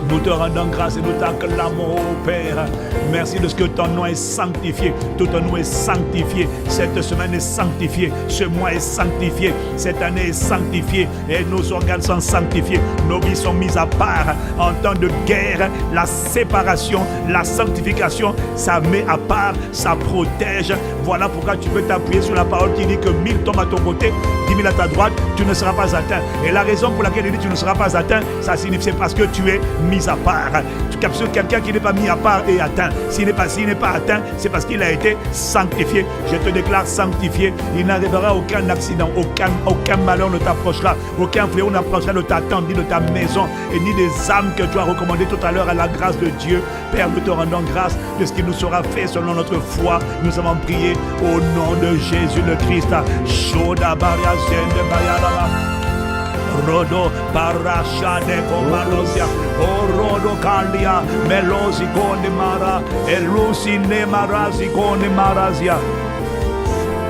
Nous te rendons grâce et nous t'acclamons, ô Père. Merci de ce que ton nom est sanctifié. Tout ton nom est sanctifié. Cette semaine est sanctifiée. Ce mois est sanctifié. Cette année est sanctifiée. Et nos organes sont sanctifiés. Nos vies sont mises à part. En temps de guerre, la séparation, la sanctification, ça met à part, ça protège. Voilà pourquoi tu peux t'appuyer sur la parole qui dit que 1000 tombent à ton côté, 10 000 à ta droite, tu ne seras pas atteint. Et la raison pour laquelle il dit tu ne seras pas atteint, ça signifie c'est parce que tu es mis à part. Quelqu'un qui n'est pas mis à part est atteint. S'il n'est pas atteint, c'est parce qu'il a été sanctifié. Je te déclare sanctifié. Il n'arrivera aucun accident, aucun malheur ne t'approchera, aucun fléau n'approchera de ta tente, ni de ta maison, et ni des âmes que tu as recommandées tout à l'heure à la grâce de Dieu. Père, nous te rendons grâce de ce qui nous sera fait selon notre foi. Nous avons prié au nom de Jésus le Christ. Shoda Baria Zende Bayalaba. Rodo Barasha de Comalosia, Rodo Candia, Melosi Conde Mara, Elusi Nemarazi Conde Marazia.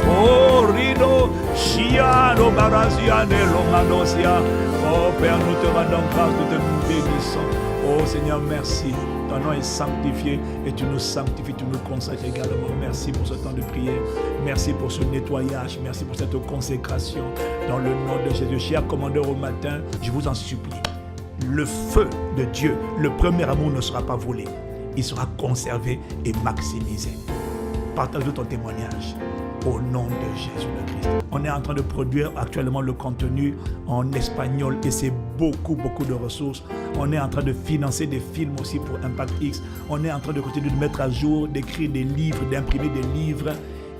Oh Rido, Chiado Barazia de Lomanosia. Oh Père, nous te rendons grâce, nous te bénissons. Oh Seigneur, merci. Ton nom est sanctifié et tu nous sanctifies, tu nous consacres également. Merci pour ce temps de prière. Merci pour ce nettoyage. Merci pour cette consécration. Dans le nom de Jésus, cher commandeur au matin, je vous en supplie. Le feu de Dieu, le premier amour ne sera pas volé. Il sera conservé et maximisé. Partage ton témoignage. Au nom de Jésus le Christ. On est en train de produire actuellement le contenu en espagnol et c'est beaucoup de ressources. On est en train de financer des films aussi pour Impact X. On est en train de continuer de mettre à jour, d'écrire des livres, d'imprimer des livres.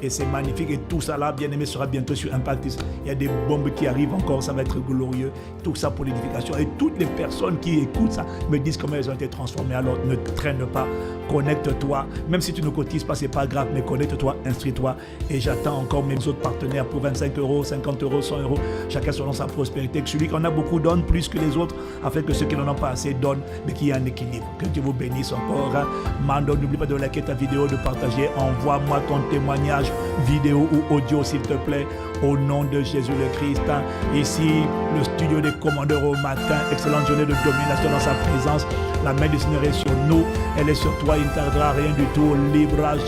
Et c'est magnifique. Et tout ça là, bien aimé, sera bientôt sur Impact X. Il y a des bombes qui arrivent encore, ça va être glorieux. Tout ça pour l'édification. Et toutes les personnes qui écoutent ça me disent comment elles ont été transformées. Alors ne traîne pas, connecte-toi. Même si tu ne cotises pas, c'est pas grave, mais connecte-toi, instruis-toi. Et j'attends encore mes autres partenaires pour 25 €, 50 €, 100 €. Chacun selon sa prospérité. Que celui qui en a beaucoup donne plus que les autres, afin que ceux qui n'en ont pas assez donnent, mais qu'il y ait un équilibre. Que Dieu vous bénisse encore. Mando, n'oublie pas de liker ta vidéo, de partager. Envoie-moi ton témoignage, vidéo ou audio s'il te plaît, au nom de Jésus le Christ. Ici, le studio des commandeurs au matin. Excellente journée de domination dans sa présence. La main du Seigneur est sur nous, elle est sur toi, il ne t'arrivera rien du tout. Librage,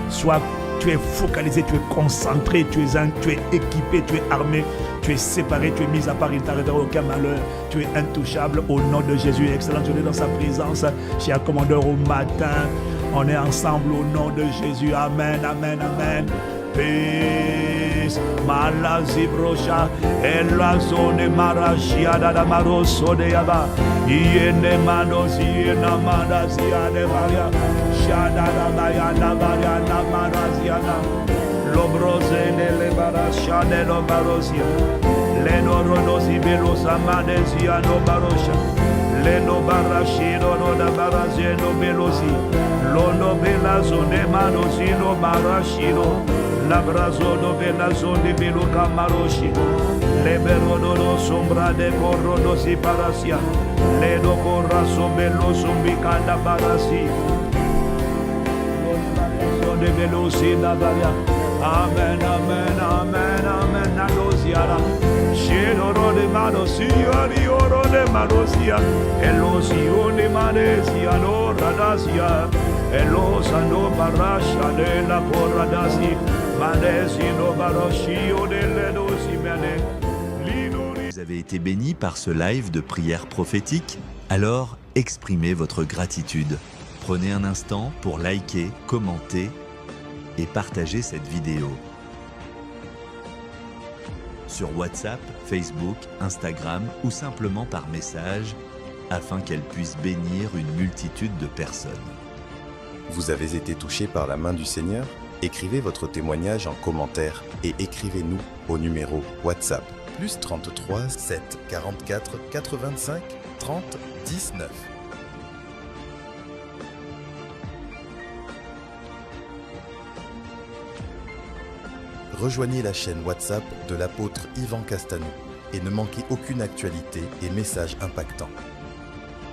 sois, tu es focalisé, tu es concentré, tu es équipé, tu es armé, tu es séparé, tu es mis à part, il ne t'arrivera aucun malheur. Tu es intouchable au nom de Jésus. Excellente journée dans sa présence. Cher commandeur au matin, on est ensemble au nom de Jésus. Amen, amen, amen. Peace. Malazi brocha, la zone marachia da maroso de yaba. Iene manos iena manazia de varia. Shada da bayana bayana manaziana. Lobrose le barasha de lo barosia. Leno rodosi belosa manezia no barosha. Leno barashino no da barazeno belosi. Lono belazo de manosino marashino. Labrazo belazo de belo camaroshi. Leberodo sombra de corrodo si parasia. Ledo corraso belo sumbicanda barasi. Lono de veloci da varia. Amen, amen, amen, amen. Nanosiara. Shedoro de manosia, dioro de manosia. Elosio de manesia, no radasia. Elosando barasha de la corradasi. Vous avez été béni par ce live de prière prophétique? Alors, exprimez votre gratitude. Prenez un instant pour liker, commenter et partager cette vidéo. Sur WhatsApp, Facebook, Instagram ou simplement par message, afin qu'elle puisse bénir une multitude de personnes. Vous avez été touché par la main du Seigneur? Écrivez votre témoignage en commentaire et écrivez-nous au numéro WhatsApp +33 7 44 85 30 19. Rejoignez la chaîne WhatsApp de l'apôtre Yvan Castanou et ne manquez aucune actualité et message impactant.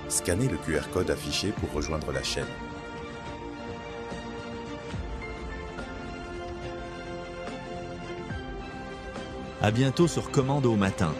Scannez le QR code affiché pour rejoindre la chaîne. À bientôt sur Commando au matin.